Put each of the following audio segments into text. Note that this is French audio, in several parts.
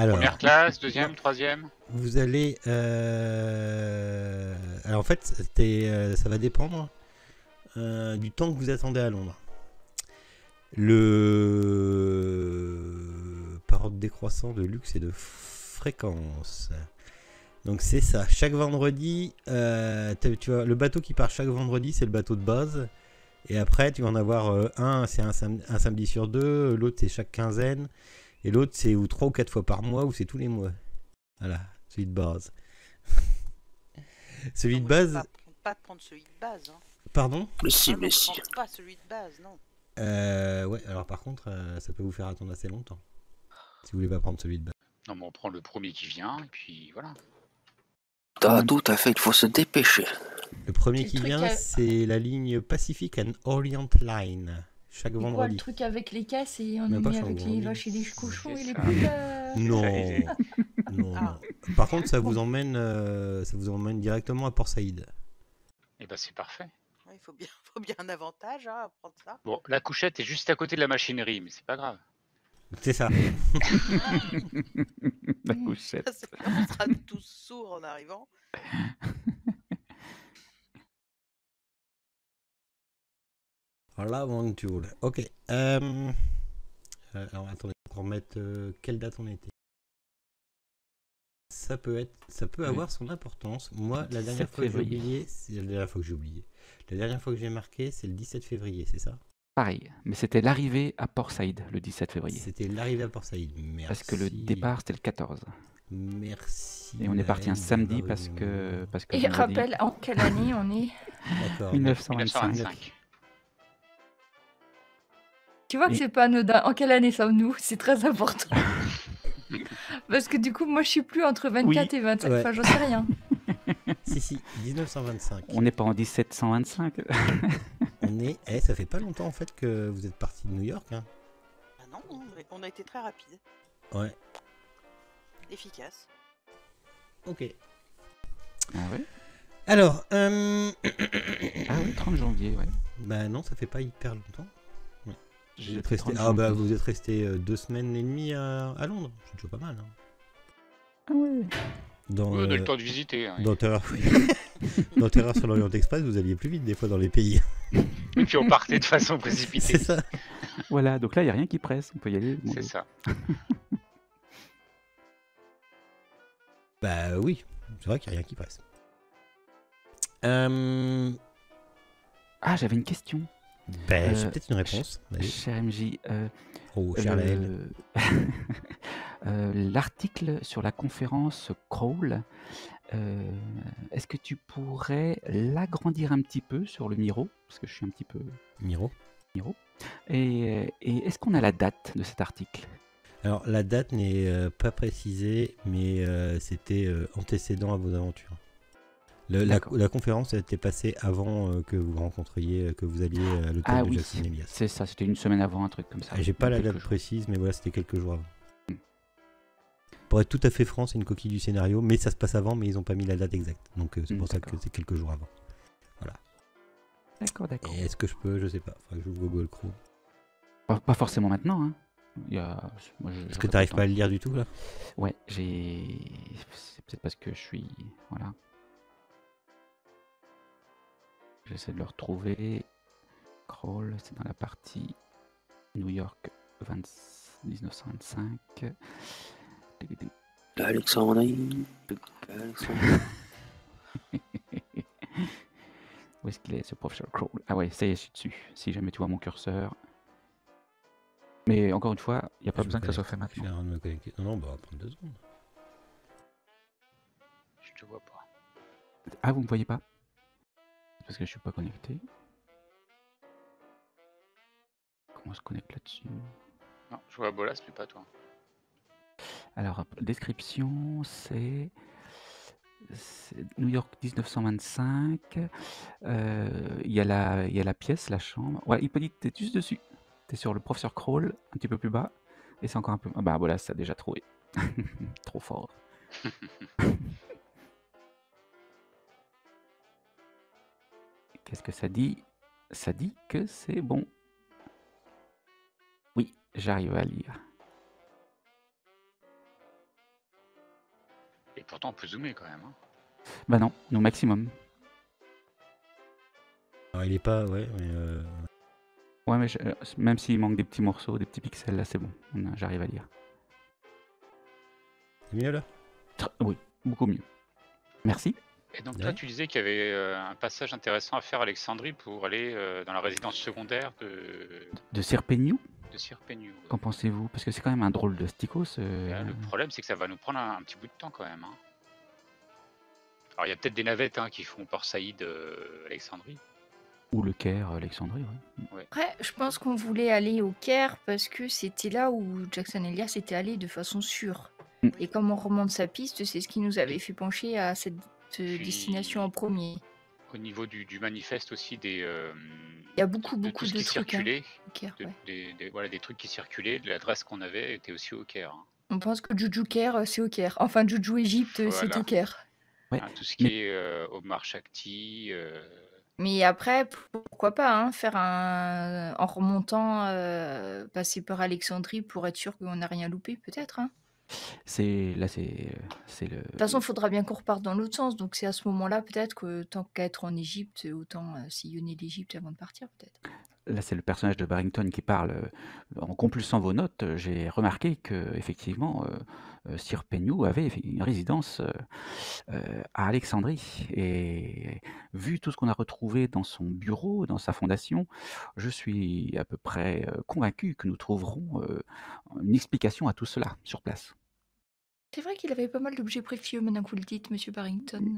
Première Alors, classe, deuxième, troisième. vous allez... Alors en fait, ça va dépendre du temps que vous attendez à Londres. Par ordre décroissant de luxe et de fréquence. Donc c'est ça, chaque vendredi, tu vois, le bateau qui part chaque vendredi, c'est le bateau de base. Et après, tu vas en avoir un, c'est un samedi sur deux, l'autre c'est chaque quinzaine, et l'autre c'est 3 ou 4 fois par mois, ou c'est tous les mois. Voilà, celui de base. Celui Non, de moi, je base, peux pas te prendre celui de base. Hein. pardon? Mais si, Ah non, mais je si. prends pas celui de base, non. Ouais, alors par contre, ça peut vous faire attendre assez longtemps. Si vous voulez pas prendre celui de base. Non, mais on prend le premier qui vient, et puis voilà. T'as tout à fait, il faut se dépêcher. Le premier C'est le qui truc vient, c'est la ligne Pacific and Orient Line. Chaque C'est quoi le vendredi. truc avec les caisses et on Mais est pas mis chaque avec les vendredi. vaches et les cochons et les ça. poules Non, Allez. non, Ah. non. Par contre, ça vous emmène directement à Port Saïd. Et ben c'est parfait. Ouais, il faut bien un avantage hein, à prendre ça. Bon, la couchette est juste à côté de la machinerie, mais c'est pas grave. C'est ça. La couchette. On sera tous sourds en arrivant. L'aventure. Ok. Alors attendez, pour remettre quelle date on était. Ça peut avoir son importance. Moi, la dernière 17 fois que j'ai février. oublié, c'est la dernière fois que j'ai oublié. La dernière fois que j'ai marqué, c'est le 17 février, c'est ça? Pareil, mais c'était l'arrivée à Port Saïd le 17 février. C'était l'arrivée à Port Saïd. Merci. Parce que le départ c'était le 14. Merci. Et on est parti un Maëlle, samedi d'avoir parce eu que Et vendredi, rappelle en quelle année on est. D'accord. 1925. 1925. Tu vois que Et- c'est pas anodin. En quelle année sommes-nous? C'est très important. Parce que du coup, moi je suis plus entre 24 et 25. Ouais. Enfin, j'en sais rien. Si, 1925. On n'est pas en 1725. On est. Ça fait pas longtemps en fait que vous êtes parti de New York. Hein. Ah non, on a été très rapide, Ouais. efficace. Ok. Ah ouais. Alors, Ah oui, 30 janvier, ouais. bah non, ça fait pas hyper longtemps. Ouais. Vous J'ai êtes fait resté, 30 janvier. vous êtes resté 2 semaines et demie à Londres. C'est déjà pas mal. Hein. Ah ouais. Dans, On a le temps de visiter. Hein. dans Terreur, dans Terreur sur l'Orient Express, vous alliez plus vite des fois dans les pays. Et puis on partait de façon précipitée. C'est ça. Voilà, donc là il n'y a rien qui presse, on peut y aller. Bon, C'est ça. Bah oui, c'est vrai qu'il n'y a rien qui presse. Ah, j'avais une question. Ben, j'ai peut-être une réponse. Allez. Cher MJ, Oh, cher Laël. l'article sur la conférence Crawl, est-ce que tu pourrais l'agrandir un petit peu sur le Miro? Parce que je suis un petit peu Miro. Miro. Et est-ce qu'on a la date de cet article? Alors, la date n'est pas précisée, mais c'était antécédent à vos aventures. D'accord. La conférence a été passée avant que vous rencontriez, que vous alliez à l'hôtel Ah de oui, Jackson Elias. c'est ça, c'était une semaine avant, un truc comme ça. J'ai pas la Quelques date jours. précise, mais voilà, c'était quelques jours avant. Pour être tout à fait franc, c'est une coquille du scénario, mais ça se passe avant, mais ils n'ont pas mis la date exacte. Donc c'est pour ça que D'accord. c'est quelques jours avant. D'accord, d'accord. Et est-ce que je peux? Je sais pas. Faudrait que j'ouvre Google Chrome. Pas forcément maintenant, hein. Il y a... moi, Est-ce que tu n'arrives pas à le lire du tout là? Ouais, c'est peut-être parce que je suis... Voilà. J'essaie de le retrouver. Crawl, c'est dans la partie New York 1925. Alexandrie. Où est-ce qu'il est, ce professeur Crawl? Ah ouais, ça y est, je suis dessus. Si jamais tu vois mon curseur. Mais encore une fois, il n'y a pas Je besoin me que ça soit connecte. fait Je suis maintenant. en train de me connecter. Non, bah, on va prendre 2 secondes. Je te vois pas. Ah, vous me voyez pas? C'est parce que je suis pas connecté. Comment on se connecte là-dessus? Non, je vois Bolas, mais pas toi. Alors, description, c'est New York 1925. Il y a la pièce, la chambre. Ouais, il peut dire que t'es juste dessus. T'es sur le professeur Crawl, un petit peu plus bas. Et c'est encore un peu... Ah bah voilà, ça a déjà trouvé. Trop fort. Qu'est-ce que ça dit? Ça dit que c'est bon. Oui, j'arrive à lire. pourtant, on peut zoomer quand même. Hein. Bah non, au maximum. Alors, il est pas, ouais, mais Ouais, mais même s'il manque des petits morceaux, des petits pixels, là c'est bon, j'arrive à lire. c'est mieux là. Oui, beaucoup mieux. Merci. Et donc, Ouais. toi, tu disais qu'il y avait un passage intéressant à faire à Alexandrie pour aller dans la résidence secondaire De Sir Peniou, de Sir Peniou. qu'en pensez-vous? Parce que c'est quand même un drôle de sticos. Le problème, c'est que ça va nous prendre un petit bout de temps quand même. Hein. Alors, il y a peut-être des navettes hein, qui font Port Saïd, Alexandrie. Ou le Caire, Alexandrie, oui. Après, je pense qu'on voulait aller au Caire parce que c'était là où Jackson Elias était allé de façon sûre. Mm. Et comme on remonte sa piste, c'est ce qui nous avait fait pencher à cette Puis- destination en premier. Au niveau du manifeste aussi, Il y a beaucoup de tout ce de qui trucs hein, circulait, au Caire. Ouais. voilà, des trucs qui circulaient, l'adresse qu'on avait était aussi au Caire. Hein. On pense que Juju Caire, c'est au Caire. Enfin, Juju Égypte, c'est Voilà. au Caire. Ouais, Hein, tout ce qui est Omar Shakti, Mais après, pourquoi pas hein, faire en remontant, passer par Alexandrie pour être sûr qu'on n'a rien loupé, peut-être. Hein. c'est le. De toute façon, il faudra bien qu'on reparte dans l'autre sens. Donc, c'est à ce moment-là, peut-être que tant qu'à être en Égypte, autant sillonner l'Égypte avant de partir, peut-être. Là, c'est le personnage de Barrington qui parle. En compulsant vos notes, j'ai remarqué que effectivement, Sir Peniou avait une résidence à Alexandrie. Et vu tout ce qu'on a retrouvé dans son bureau, dans sa fondation, je suis à peu près convaincu que nous trouverons une explication à tout cela sur place. C'est vrai qu'il avait pas mal d'objets précieux, maintenant que vous le dites, Monsieur Barrington.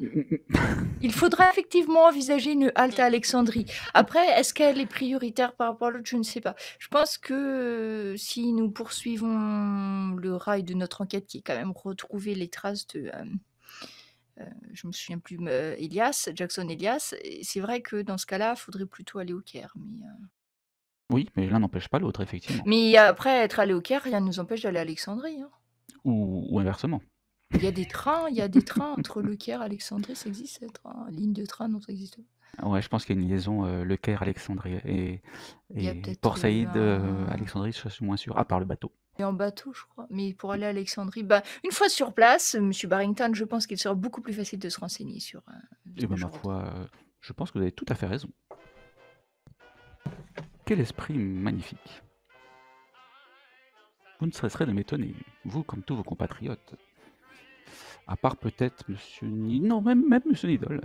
Il faudra effectivement envisager une halte à Alexandrie. Après, est-ce qu'elle est prioritaire par rapport à l'autre? Je ne sais pas. Je pense que si nous poursuivons le rail de notre enquête, qui est quand même retrouver les traces de... je me souviens plus, Jackson Elias, c'est vrai que dans ce cas-là, il faudrait plutôt aller au Caire. Oui, mais l'un n'empêche pas l'autre, effectivement. Mais après être allé au Caire, rien ne nous empêche d'aller à Alexandrie. Hein. Ou inversement. Il y a des trains entre le Caire et Alexandrie, ça existe, ces trains. Ligne de train, non, ça existe pas. Ouais, je pense qu'il y a une liaison Le Caire, Alexandrie et Il y a peut-être, Port Saïd, un- Alexandrie, je suis moins sûr. À part le bateau. Et en bateau, je crois. Mais pour aller à Alexandrie, une fois sur place, Monsieur Barrington, je pense qu'il sera beaucoup plus facile de se renseigner sur Et ben, ce ma genre de- foi, je pense que vous avez tout à fait raison. Quel esprit magnifique. Vous ne cesserez de m'étonner, vous comme tous vos compatriotes. À part peut-être Monsieur Non, même Monsieur Nidol.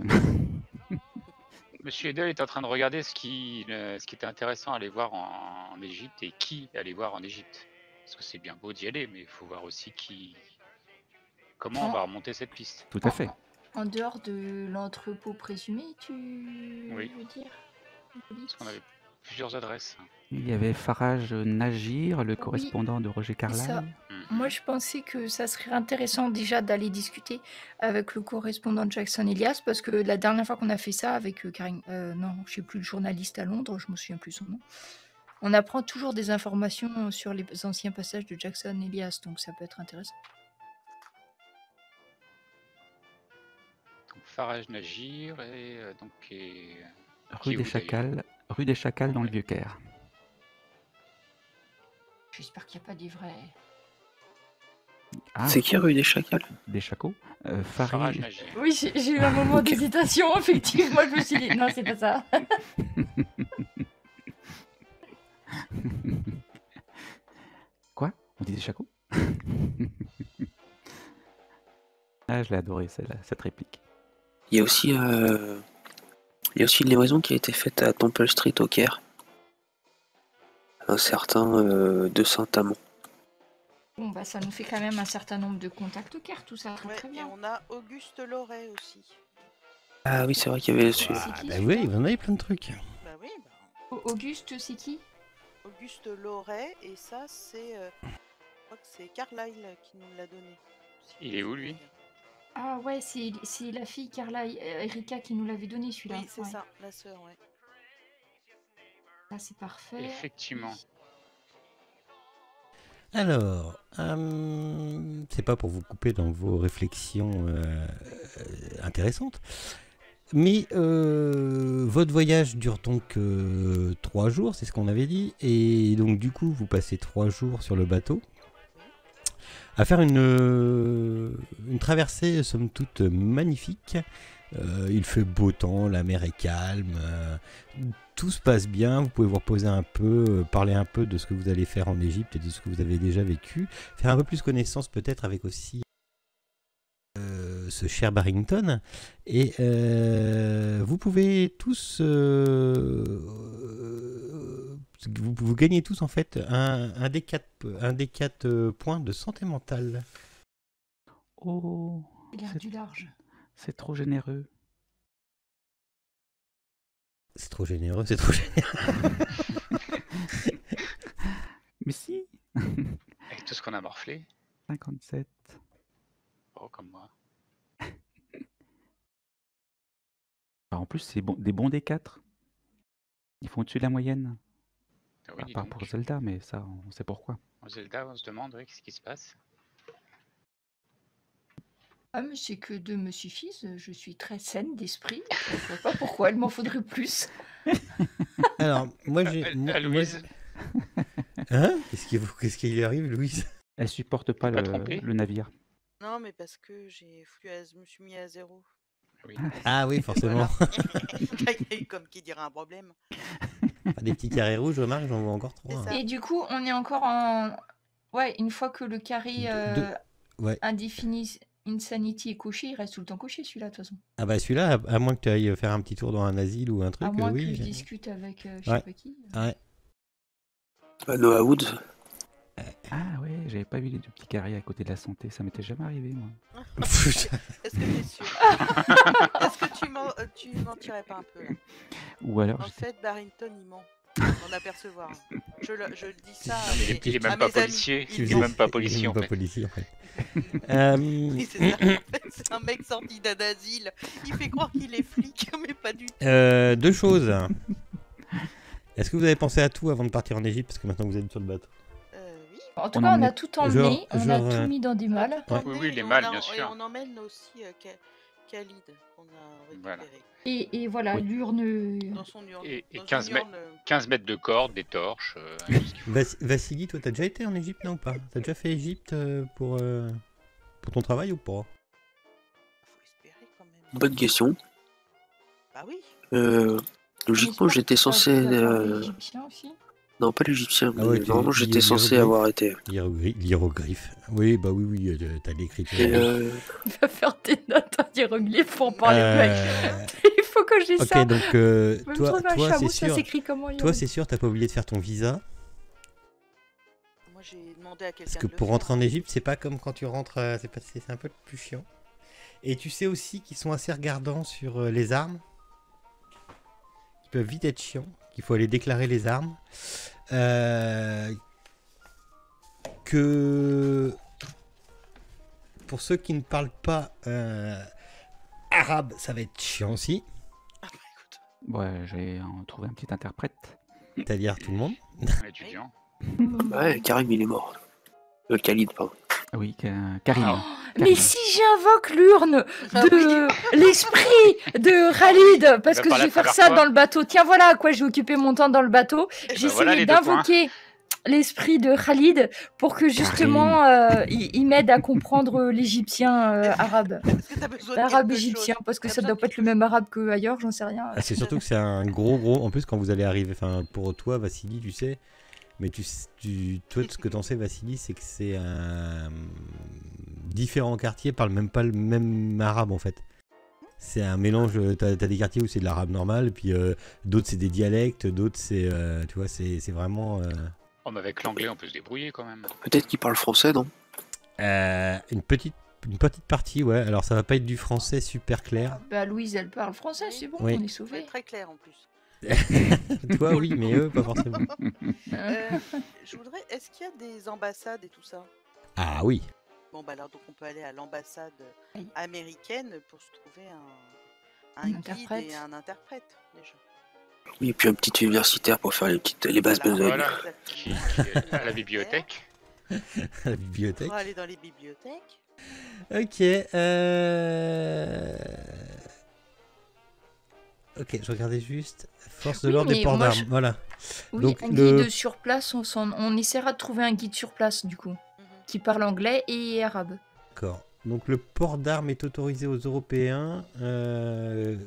Monsieur Edel est en train de regarder ce qui était intéressant à aller voir en Égypte et qui aller voir en Égypte. Parce que c'est bien beau d'y aller, mais il faut voir aussi comment on va remonter cette piste. Tout à fait. En dehors de l'entrepôt présumé, tu Oui. veux dire Parce qu'on avait plusieurs adresses. Il y avait Farage Nagir, le correspondant de Roger ça. Carlyle. Moi, je pensais que ça serait intéressant déjà d'aller discuter avec le correspondant de Jackson Elias, parce que la dernière fois qu'on a fait ça avec Karine, non, je sais plus, le journaliste à Londres, je me souviens plus son nom, on apprend toujours des informations sur les anciens passages de Jackson Elias, donc ça peut être intéressant. Donc Farage Nagir et Rue qui est Rue des Chacals dans le Vieux-Caire. J'espère qu'il n'y a pas des vrais... Ah, C'est qui rue des Chacals? des Chacals Farage Nagir. Oui, j'ai eu un moment d'hésitation, effectivement, je me suis dit, non, c'est pas ça. Quoi? On dit des Chacals? Ah, je l'ai adoré cette réplique. Il y a aussi une livraison qui a été faite à Temple Street au Caire. Un certain de Saint-Amand. Bon, ça nous fait quand même un certain nombre de contacts au Caire, tout ça, très, Ouais, très et bien. on a Auguste Loret aussi. Ah oui, c'est vrai qu'il y avait celui-là. C'est qui, Bah celui-là oui, il en avait plein de trucs. Bah oui, Auguste, c'est qui? Auguste Loret, et ça c'est... je crois que c'est Carlyle qui nous l'a donné. Il est où, lui? Ah ouais, c'est la fille Carla Erika qui nous l'avait donné celui-là. Oui, c'est Ouais. ça, la sœur, ouais. Là, c'est parfait. Effectivement. Alors, c'est pas pour vous couper dans vos réflexions intéressantes, mais votre voyage dure donc 3 jours, c'est ce qu'on avait dit, et donc du coup vous passez 3 jours sur le bateau. à faire une traversée somme toute magnifique. Il fait beau temps, la mer est calme, tout se passe bien, vous pouvez vous reposer un peu, parler un peu de ce que vous allez faire en Égypte et de ce que vous avez déjà vécu, faire un peu plus connaissance peut-être avec aussi ce cher Barrington, et vous pouvez tous vous gagnez tous en fait un des 4 points de santé mentale. Oh, Il a du large. c'est trop généreux. C'est trop généreux, c'est trop généreux. Mais si, Avec tout ce qu'on a morflé. 57. Oh, comme moi. En plus, c'est des bons des 4. Ils font au-dessus de la moyenne. Ah oui, À dis part donc. pour Zelda, mais ça, on sait pourquoi. Au Zelda, on se demande oui, qu'est-ce qui se passe. Ah, mais c'est que de me suffisent, je suis très saine d'esprit. Je ne vois pas pourquoi il m'en faudrait plus. Alors, moi j'ai... Louise, Hein? Qu'est-ce qui lui arrive, Louise? Elle supporte pas pas trompé le navire. Non, mais parce que je me suis mis à 0. oui. Ah oui, forcément. Comme qui dirait un problème. Des petits carrés rouges, remarque, j'en vois encore 3. C'est ça. Et du coup, on est encore en... Ouais, une fois que le carré Ouais. Indefini Insanity est coché, il reste tout le temps coché celui-là de toute façon. Ah bah celui-là, à moins que tu ailles faire un petit tour dans un asile ou un truc, À moins oui. que je discute avec je sais Ouais. pas qui. Ouais. Noah Woods. Ah ouais, j'avais pas vu les deux petits carrés à côté de la santé, ça m'était jamais arrivé moi. Est-ce que t'es sûr? Est-ce que tu mentirais pas un peu là? Ou alors, En j'étais- fait, Barrington, il ment. En apercevoir. Je le dis ça à Il mes, est à même pas mes amis. policier. Ils Il est mentent. même pas Il est policier même en pas fait. policier, en fait. Oui, c'est ça. En fait, c'est un mec sorti d'un asile. Il fait croire qu'il est flic, mais pas du tout. 2 choses. Est-ce que vous avez pensé à tout avant de partir en Égypte? Parce que maintenant vous êtes sur le bateau. Oui. En tout On cas, on emmène- a tout emmené, on a genre, tout mis dans des malles. Tout Ouais. emmené, Oui, les et mâles, on bien Et sûr. on emmène aussi Khalid, qu'on a récupéré. Voilà. Et voilà, Oui. l'urne. Dans son urne. Et Dans 15 une mètres. urne, 15 mètres de corde, des torches. Tout ce qu'il faut. Vassili, toi, t'as déjà été en Égypte, non ou pas? T'as déjà fait Égypte pour ton travail ou pas? faut espérer quand même. Bonne question. Bah oui. Logiquement, j'étais censé. L'Égyptien aussi. Non, pas l'Égyptien, Ah mais ouais, vraiment, j'étais l'hiéroglyphe. censé avoir été. L'hiéroglyphe. Oui, bah oui, t'as l'écriture. Et, Il va faire tes notes en hiéroglyphe pour en parler avec. Il faut que j'ai ça. Ok, donc Je vais me toi, trouver un c'est chameau, ça sûr. s'écrit comment Toi, c'est sûr, t'as pas oublié de faire ton visa. Moi, j'ai demandé à quelqu'un. Parce que de le pour faire. rentrer en Égypte, c'est pas comme quand tu rentres. C'est un peu plus chiant. Et tu sais aussi qu'ils sont assez regardants sur les armes. Ils peuvent vite être chiants. Qu'il faut aller déclarer les armes. Que pour ceux qui ne parlent pas arabe, ça va être chiant aussi. Ah bah écoute. ouais, j'ai trouvé un petit interprète. C'est-à-dire tout le monde. Un étudiant. ouais, Karim, il est mort. Khalid, pardon. Ah oui, Karim. Ah. Mais si j'invoque l'urne Ah de l'esprit de Khalid, parce Va que pas je la vais faire travers ça toi. dans le bateau. Tiens, voilà à quoi j'ai occupé mon temps dans le bateau. J'ai bah voilà essayé les 2 points. d'invoquer l'esprit de Khalid pour que justement il m'aide à comprendre l'égyptien arabe. Est-ce que t'as besoin de L'arabe quelque égyptien, chose? parce que T'as ça besoin doit de pas être le quelque même arabe qu'ailleurs, j'en sais rien. Ah, c'est surtout que c'est un gros. En plus, quand vous allez arriver, enfin, pour toi, Vassili, tu sais. Mais toi, ce que t'en sais, Vassili, c'est que c'est un. Différents quartiers parlent même pas le même arabe en fait. C'est un mélange. T'as des quartiers où c'est de l'arabe normal, puis d'autres c'est des dialectes, d'autres c'est. Tu vois, c'est vraiment. Oh, mais avec l'anglais, on peut se débrouiller quand même. Peut-être qu'il parle français, non? Une petite partie, ouais. Alors ça va pas être du français super clair. Bah Louise, elle parle français, c'est bon, Oui. on est chose? sauvés. Très clair en plus. Toi, oui, mais eux, pas forcément. Je voudrais. Est-ce qu'il y a des ambassades et tout ça? Ah oui. Bon bah alors donc on peut aller à l'ambassade Oui. américaine pour se trouver un Un guide interprète. et un interprète déjà. Et puis un petit universitaire pour faire les bases besognes. Voilà. exactement. Qui est à la bibliothèque. À la bibliothèque. Pour aller dans les bibliothèques. Ok. Ok, je regardais juste. Force de Oui, l'ordre des mais ports moi, d'armes. Voilà. Oui, Donc, un le- guide sur place, on essaiera de trouver un guide sur place du coup. Mhm. qui parle anglais et arabe. D'accord. Donc le port d'armes est autorisé aux Européens.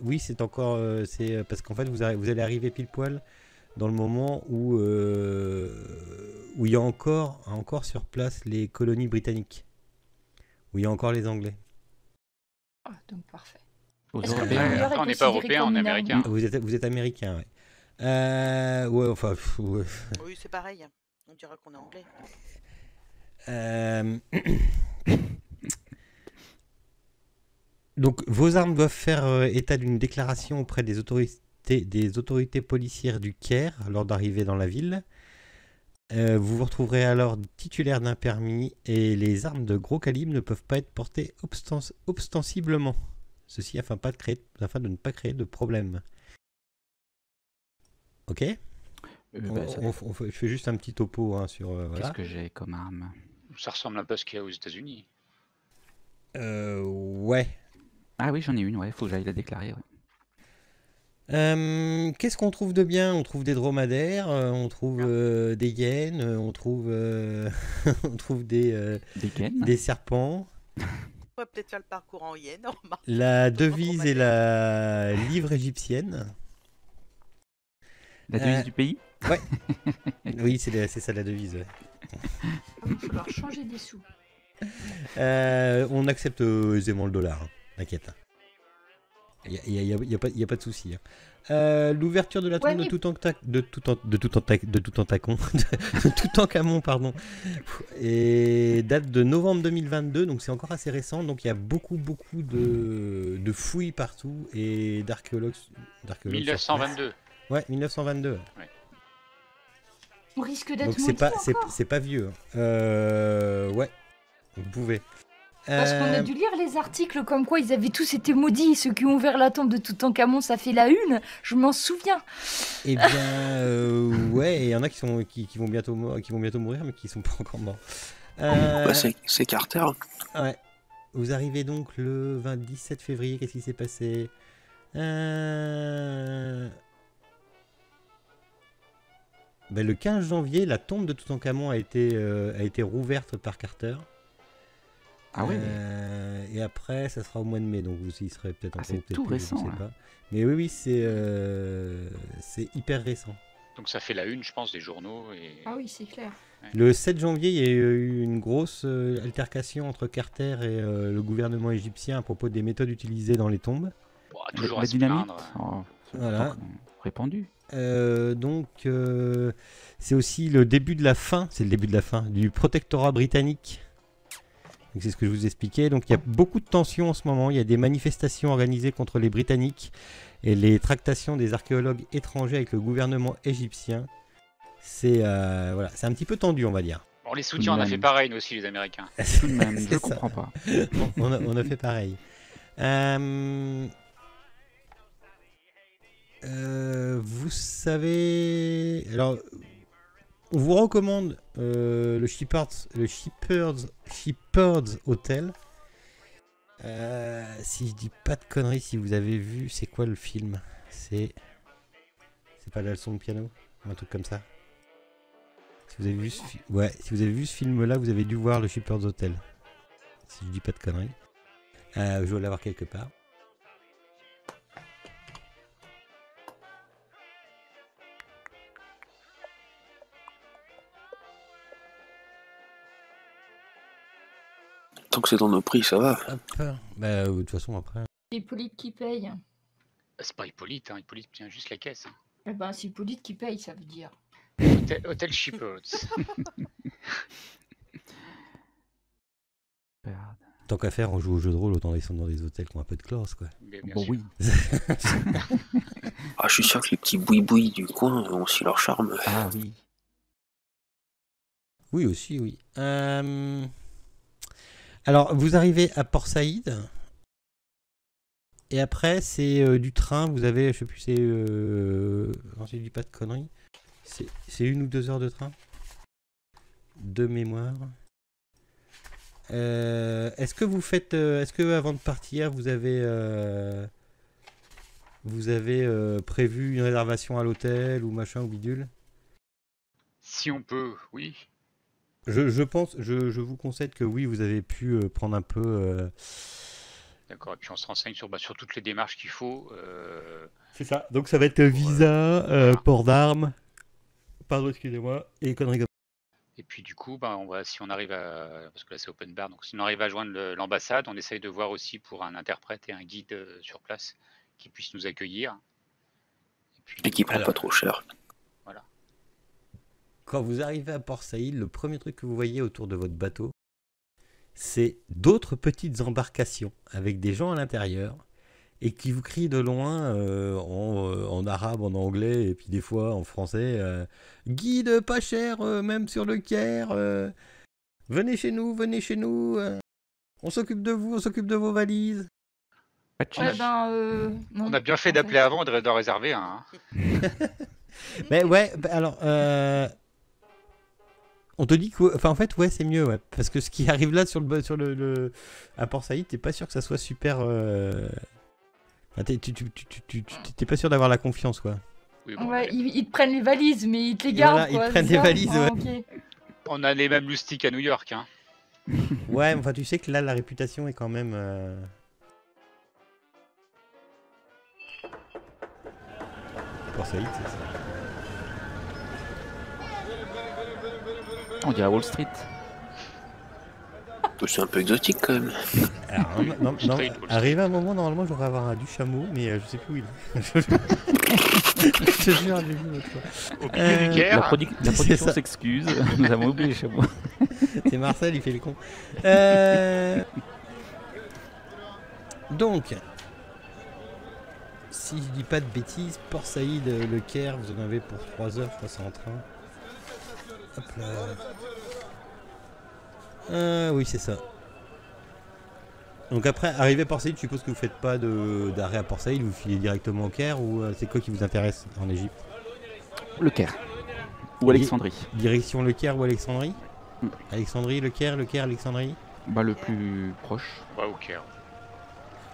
Oui, c'est encore... c'est parce qu'en fait, vous allez arriver pile poil dans le moment où il y a encore sur place les colonies britanniques. Où il y a encore les Anglais. Ah, donc parfait. Aux Est-ce que Européens. le Après, on n'est pas considéré européen, on comme est une arme? américain. Vous êtes américain, ouais. Ouais, enfin... ouais. Oui, c'est pareil. On dira qu'on est anglais. Donc vos armes doivent faire état d'une déclaration auprès des autorités policières du Caire lors d'arrivée dans la ville. Vous vous retrouverez alors titulaire d'un permis et les armes de gros calibre ne peuvent pas être portées ostensiblement. Ceci afin de ne pas créer de problème. Ok. Je fais juste un petit topo sur... voilà. Qu'est-ce que j'ai comme arme? Ça ressemble un peu à ce qu'il y a aux États-Unis. Ouais. Ah oui, j'en ai une, ouais, faut que j'aille la déclarer. Ouais. Qu'est-ce qu'on trouve de bien? On trouve des dromadaires, on trouve des hyènes, on trouve, on trouve des serpents. On va peut-être faire le parcours en hyène. La devise est la livre égyptienne. La devise du pays? Ouais. Oui, c'est ça la devise. Ouais. Il va falloir changer des sous. On accepte aisément le dollar, hein. T'inquiète. Il n'y a pas de souci. Hein. L'ouverture de la tombe de Toutankhamon, pardon, et date de novembre 2022, donc c'est encore assez récent. Donc il y a beaucoup de fouilles partout et d'archéologues. 1922. Ouais, 1922. Ouais. On risque d'être Donc maudit encore. c'est pas vieux. Ouais, vous pouvez. Parce qu'on a dû lire les articles comme quoi ils avaient tous été maudits. Ceux qui ont ouvert la tombe de Toutankhamon, ça fait la une. Je m'en souviens. Eh bien, ouais, et il y en a qui vont bientôt mourir, mais qui sont pas encore morts. Bah, c'est Carter. Ouais. Vous arrivez donc le 17 février. Qu'est-ce qui s'est passé? Ben, le 15 janvier, la tombe de Toutankhamon a été rouverte par Carter. Ah ouais. Et après, ça sera au mois de mai, donc vous y serez peut-être encore. C'est peut-être tout plus, récent. je sais Là. pas. Mais oui, c'est hyper récent. Donc ça fait la une, je pense, des journaux. Et... Ah oui, c'est clair. Le 7 janvier, il y a eu une grosse altercation entre Carter et le gouvernement égyptien à propos des méthodes utilisées dans les tombes. Bon, toujours La à se dynamite, plaindre. Voilà. Répandu. Donc, c'est aussi le début de la fin. C'est le début de la fin du protectorat britannique. Donc, c'est ce que je vous expliquais. Donc il y a beaucoup de tensions en ce moment. Il y a des manifestations organisées contre les Britanniques et les tractations des archéologues étrangers avec le gouvernement égyptien. C'est voilà, c'est un petit peu tendu, on va dire. Bon, les soutiens, on a fait pareil, nous aussi, les Américains. Tout de même, je comprends pas. on a fait pareil. Vous savez... Alors, on vous recommande le Shepherd's Hotel. Si je dis pas de conneries, si vous avez vu, c'est quoi le film? C'est pas la leçon de piano? Un truc comme ça. Si vous avez vu si vous avez vu ce film-là, vous avez dû voir le Shepherd's Hotel. Si je dis pas de conneries. Je dois l'avoir quelque part. Tant que c'est dans nos prix, ça va. Hop. Bah, de toute façon, après. C'est Hippolyte qui paye. C'est pas Hippolyte, hein. Hippolyte tient juste la caisse. Hein. Eh ben, c'est Hippolyte qui paye, ça veut dire. Hôtel Shepherd's. Tant qu'à faire, on joue au jeu de rôle, autant descendre dans des hôtels qui ont un peu de classe, quoi. Bien Bon, sûr. oui. Ah, je suis sûr que les petits boui-boui du coin ont aussi leur charme. Ah oui. Oui, aussi, oui. Alors, vous arrivez à Port Saïd. Et après, c'est du train. Vous avez, je sais plus, c'est... Non, je dis pas de conneries. C'est 1 ou 2 heures de train. De mémoire. Est-ce que vous faites... est-ce que avant de partir, vous avez prévu une réservation à l'hôtel ou machin ou bidule? Si on peut, oui. Je pense, je vous concède que oui, vous avez pu prendre un peu. D'accord, et puis on se renseigne sur toutes les démarches qu'il faut. C'est ça. Donc ça va être visa, port d'armes, pardon, excusez-moi, et conneries comme Et puis du coup, si on arrive parce que là c'est open bar, donc si on arrive à joindre l'ambassade, on essaye de voir aussi pour un interprète et un guide sur place qui puisse nous accueillir. Et qui prend pas trop cher. Voilà. Quand vous arrivez à Port Saïd, le premier truc que vous voyez autour de votre bateau, c'est d'autres petites embarcations avec des gens à l'intérieur et qui vous crient de loin en arabe, en anglais et puis des fois en français guide pas cher, même sur le Caire, venez chez nous, on s'occupe de vous, on s'occupe de vos valises. Non, On a bien fait d'appeler avant et d'en réserver un. Mais ouais, alors on te dit que, en fait, ouais, c'est mieux, ouais, parce que ce qui arrive là à Port Saïd, t'es pas sûr que ça soit super. T'es pas sûr d'avoir la confiance, quoi. Oui, ils te prennent les valises, mais ils te les gardent. Voilà, ils te prennent les valises, ouais. Okay. On a les mêmes loustiques à New York, hein. Ouais, mais tu sais que là, la réputation est quand même. Port Saïd, c'est ça. On dirait Wall Street. C'est un peu exotique quand même. Alors, non, arrivé un moment, normalement, j'aurais avoir du chameau, mais je sais plus où il est. Je te jure, j'ai vu l'autre fois. Au milieu du Caire. La production s'excuse, nous avons oublié les chameaux. C'est Marcel, il fait le con. Donc, si je dis pas de bêtises, Port Saïd, le Caire, vous en avez pour 3 heures, je crois, c'est en train. Hop là. Oui, c'est ça. Donc après, arrivé à Port Saïd, je suppose que vous faites pas d'arrêt à Port Saïd, vous filez directement au Caire ou c'est quoi qui vous intéresse en Égypte? Le Caire. Ou Alexandrie. Direction le Caire ou Alexandrie? Alexandrie, le Caire, Alexandrie? Bah le plus proche. Ouais, au Caire.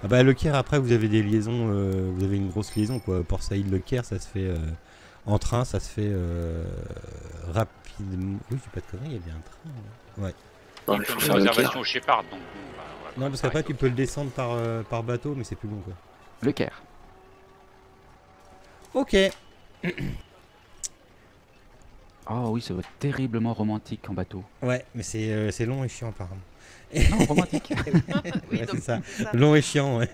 Ah bah le Caire, après vous avez des liaisons, vous avez une grosse liaison quoi. Port Saïd, le Caire, ça se fait en train, ça se fait rapidement. Oui, j'ai pas de conneries, il y a bien un train. Ouais. Non, Il faut une réservation au Shepard, donc. Non, parce qu'après tu peux le descendre par bateau, mais c'est plus long quoi. Le Caire. Ok. Oh oui, ça va être terriblement romantique en bateau. Ouais, mais c'est long et chiant apparemment. Non, romantique. Oui, Ouais, donc c'est ça. c'est ça. Long et chiant, ouais.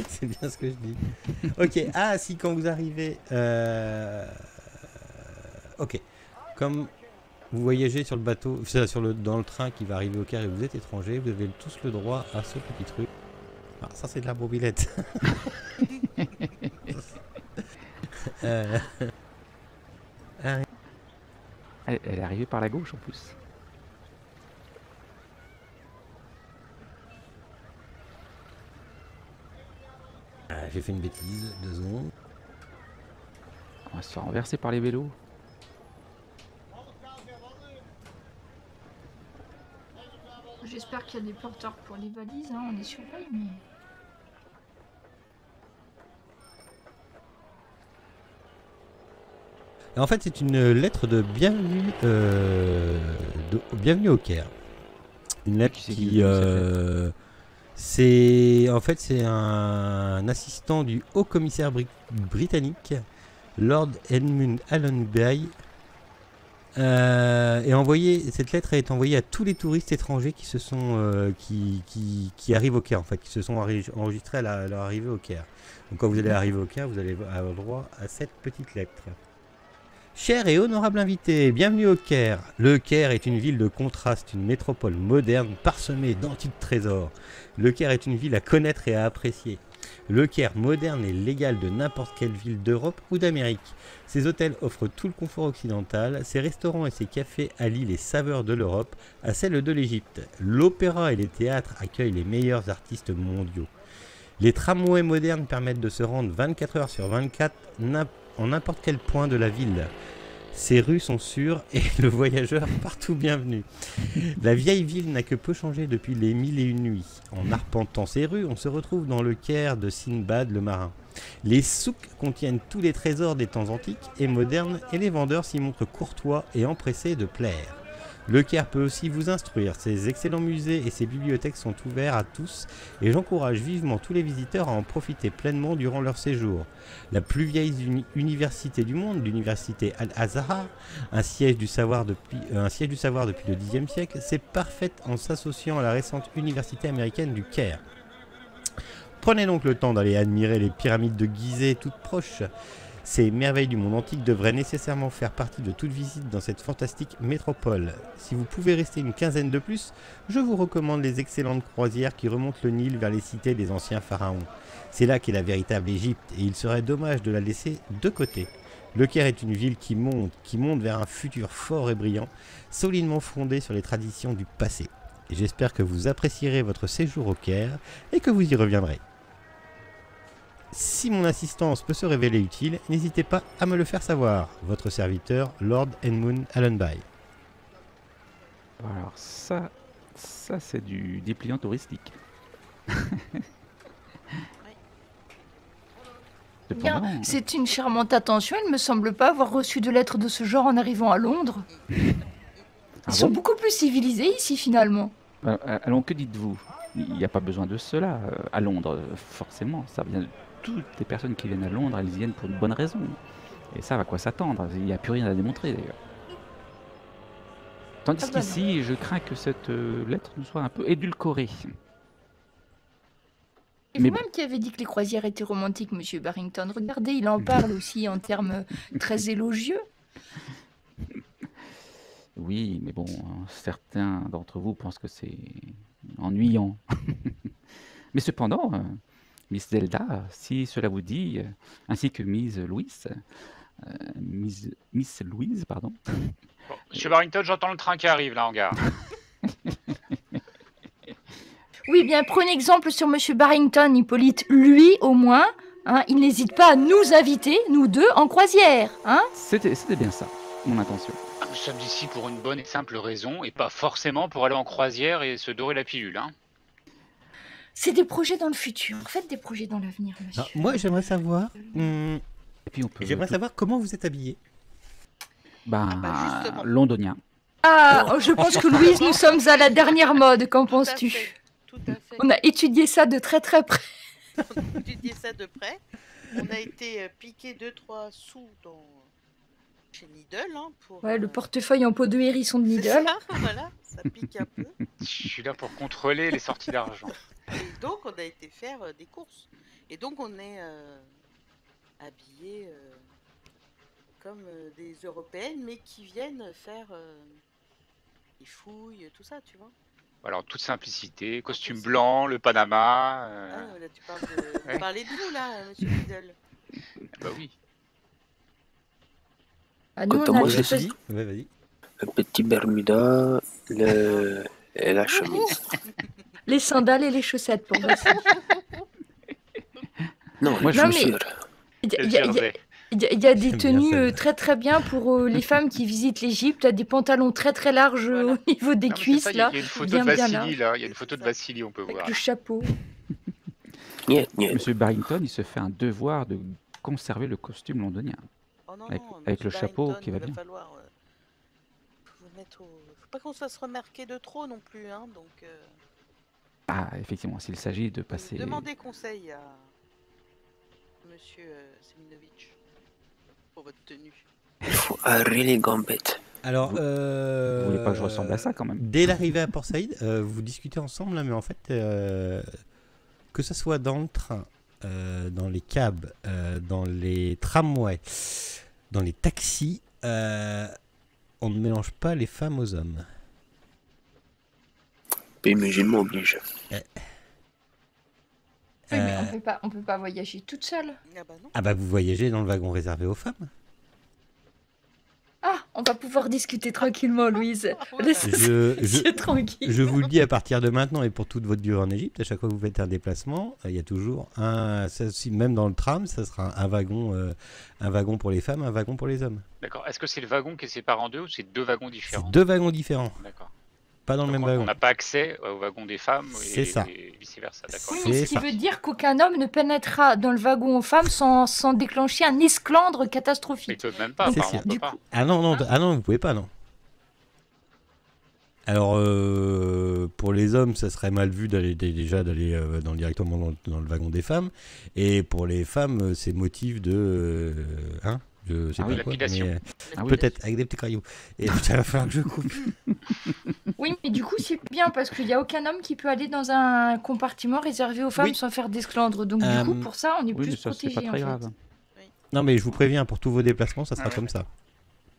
C'est bien ce que je dis. Ok, si quand vous arrivez... Ok, comme vous voyagez sur le bateau, dans le train qui va arriver au Caire et vous êtes étranger, vous avez tous le droit à ce petit truc. Ah, ça c'est de la mobilette. Elle est arrivée par la gauche en plus. J'ai fait une bêtise, 2 secondes. On va se faire renverser par les vélos. J'espère qu'il y a des porteurs pour les valises, hein, on les surveille, mais... En fait, c'est une lettre de bienvenue, bienvenue au Caire. Une lettre qui, c'est un assistant du haut commissaire britannique, Lord Edmund Allenby. Cette lettre est envoyée à tous les touristes étrangers qui se sont qui arrivent au Caire, en fait, qui se sont enregistrés à leur arrivée au Caire. Donc quand vous allez arriver au Caire, vous allez avoir droit à cette petite lettre. Cher et honorable invité, bienvenue au Caire. Le Caire est une ville de contraste, une métropole moderne parsemée d'antiques trésors. Le Caire est une ville à connaître et à apprécier. Le Caire moderne est l'égal de n'importe quelle ville d'Europe ou d'Amérique. Ses hôtels offrent tout le confort occidental, ses restaurants et ses cafés allient les saveurs de l'Europe à celles de l'Égypte. L'opéra et les théâtres accueillent les meilleurs artistes mondiaux. Les tramways modernes permettent de se rendre 24 heures sur 24 en n'importe quel point de la ville. Ces rues sont sûres et le voyageur partout bienvenu. La vieille ville n'a que peu changé depuis les 1001 nuits. En arpentant ces rues, on se retrouve dans le Caire de Sinbad le marin. Les souks contiennent tous les trésors des temps antiques et modernes et les vendeurs s'y montrent courtois et empressés de plaire. Le Caire peut aussi vous instruire, ses excellents musées et ses bibliothèques sont ouverts à tous et j'encourage vivement tous les visiteurs à en profiter pleinement durant leur séjour. La plus vieille université du monde, l'université Al-Azhar, un siège du savoir depuis le Xe siècle, s'est parfaite en s'associant à la récente université américaine du Caire. Prenez donc le temps d'aller admirer les pyramides de Gizeh toutes proches. Ces merveilles du monde antique devraient nécessairement faire partie de toute visite dans cette fantastique métropole. Si vous pouvez rester une quinzaine de plus, je vous recommande les excellentes croisières qui remontent le Nil vers les cités des anciens pharaons. C'est là qu'est la véritable Égypte et il serait dommage de la laisser de côté. Le Caire est une ville qui monte vers un futur fort et brillant, solidement fondé sur les traditions du passé. J'espère que vous apprécierez votre séjour au Caire et que vous y reviendrez. Si mon assistance peut se révéler utile, n'hésitez pas à me le faire savoir. Votre serviteur, Lord Edmund Allenby. Alors ça c'est du dépliant touristique. Bien, Cependant, c'est une charmante attention. Il ne me semble pas avoir reçu de lettres de ce genre en arrivant à Londres. Ils ah sont bon beaucoup plus civilisés ici, finalement. Allons, que dites-vous? Il n'y a pas besoin de cela à Londres, forcément. Ça vient de toutes les personnes qui viennent à Londres, elles viennent pour une bonne raison. Et ça, à quoi s'attendre? Il n'y a plus rien à démontrer, d'ailleurs. Tandis Ah bah qu'ici, je crains que cette lettre nous soit un peu édulcorée. Et Mais vous-même qui avez dit que les croisières étaient romantiques, monsieur Barrington, regardez, il en parle aussi en termes très élogieux. Oui, mais bon, certains d'entre vous pensent que c'est ennuyant. Mais cependant, Miss Zelda, si cela vous dit, ainsi que Miss Louise, Miss Louise, pardon. Bon, Monsieur Barrington, j'entends le train qui arrive là en gare. Oui, bien, prenez exemple sur monsieur Barrington, Hippolyte. Lui, au moins, hein, il n'hésite pas à nous inviter, nous deux, en croisière. Hein. C'était bien ça, mon intention. Ah, nous sommes ici pour une bonne et simple raison et pas forcément pour aller en croisière et se dorer la pilule. Hein. C'est des projets dans le futur. Faites des projets dans l'avenir, monsieur. Alors, moi, j'aimerais savoir, Et puis on peut. savoir comment vous êtes habillé. justement. Londonien. Ah, je pense que Louise, nous sommes à la dernière mode. Qu'en Tout à penses-tu? fait, tout à fait. On a étudié ça de très très près. On a étudié ça de près. On a été piqué 2-3 sous chez Lidl. Hein, pour, Ouais, le portefeuille en peau de hérisson de c'est Lidl. ça, voilà, ça pique un peu. Je suis là pour contrôler les sorties d'argent. Et donc, on a été faire des courses. Et donc, on est habillés comme des Européennes, mais qui viennent faire des fouilles, tout ça, tu vois. Alors, en toute simplicité, costume blanc, le Panama. Ah, là, tu parles de, Ouais. parlez de vous, là, monsieur Lidl. Bah oui. Ah, nous, Quant on à a moi, les c'est espèces- Ouais, vas-y. Le petit Bermuda, et la chemise. les sandales et les chaussettes pour moi. Non, Moi, les Non, mais- chaussures. Il y a- Le il y a- jersey. il y a des J'aime bien tenues celle-là. très très bien pour les femmes qui visitent l'Égypte. Des pantalons très très larges Voilà. au niveau des Non, mais c'est cuisses ça, il y là, a une photo bien de bien Vassili large, là. Il y a une photo de Vassili, on peut avec voir. le chapeau. Niet, niet. Monsieur Barrington, il se fait un devoir de conserver le costume londonien. Oh non, Avec- non, avec monsieur le chapeau Barrington, qui va il bien. falloir vous mettre au... Faut pas qu'on se fasse remarquer de trop non plus, hein, donc Ah, effectivement, s'il s'agit de passer. demandez conseil à monsieur Seminovitch pour votre tenue. Il faut arrêter les gambettes. Alors, Vous voulez pas que je ressemble à ça, quand même? Dès l'arrivée à Port Saïd, vous discutez ensemble, là, mais en fait, que ce soit dans le train, dans les cabs, dans les tramways, dans les taxis, on ne mélange pas les femmes aux hommes. Pays musulman oblige. Oui, mais Euh, on peut pas voyager toute seule. Ah bah non. Ah bah vous voyagez dans le wagon réservé aux femmes. Ah, on va pouvoir discuter tranquillement, Louise. Voilà. Laisse Je tranquille. je vous le dis à partir de maintenant et pour toute votre durée en Égypte, à chaque fois que vous faites un déplacement, il y a toujours ça aussi, même dans le tram, ça sera un wagon pour les femmes, un wagon pour les hommes. D'accord. Est-ce que c'est le wagon qui est séparé en deux ou c'est deux wagons C'est différents? deux wagons différents. D'accord. Pas dans le Donc même on wagon. n'a pas accès au wagon des femmes C'est ça. et vice-versa, d'accord. Oui, C'est mais ce qui ça. veut dire qu'aucun homme ne pénétrera dans le wagon aux femmes sans déclencher un esclandre Mais ils catastrophique. peuvent même pas, C'est apparemment, sûr. on peut Du pas. coup, Ah non, non, ah non, vous pouvez pas, non. Alors, pour les hommes, ça serait mal vu d'aller directement dans le wagon des femmes. Et pour les femmes, c'est motif de... hein, je sais Ah pas oui, quoi, lapidation. mais Ah oui. peut-être avec des petits cailloux. Et putain, il va falloir que je coupe. oui, mais du coup, c'est bien parce qu'il n'y a aucun homme qui peut aller dans un compartiment réservé aux femmes Oui. sans faire d'esclandre. Donc, du coup, pour ça, on est Oui, mais plus ça, c'est protégé pas en très fait. grave. Non, mais je vous préviens, pour tous vos déplacements, ça sera Ah ouais. comme ça.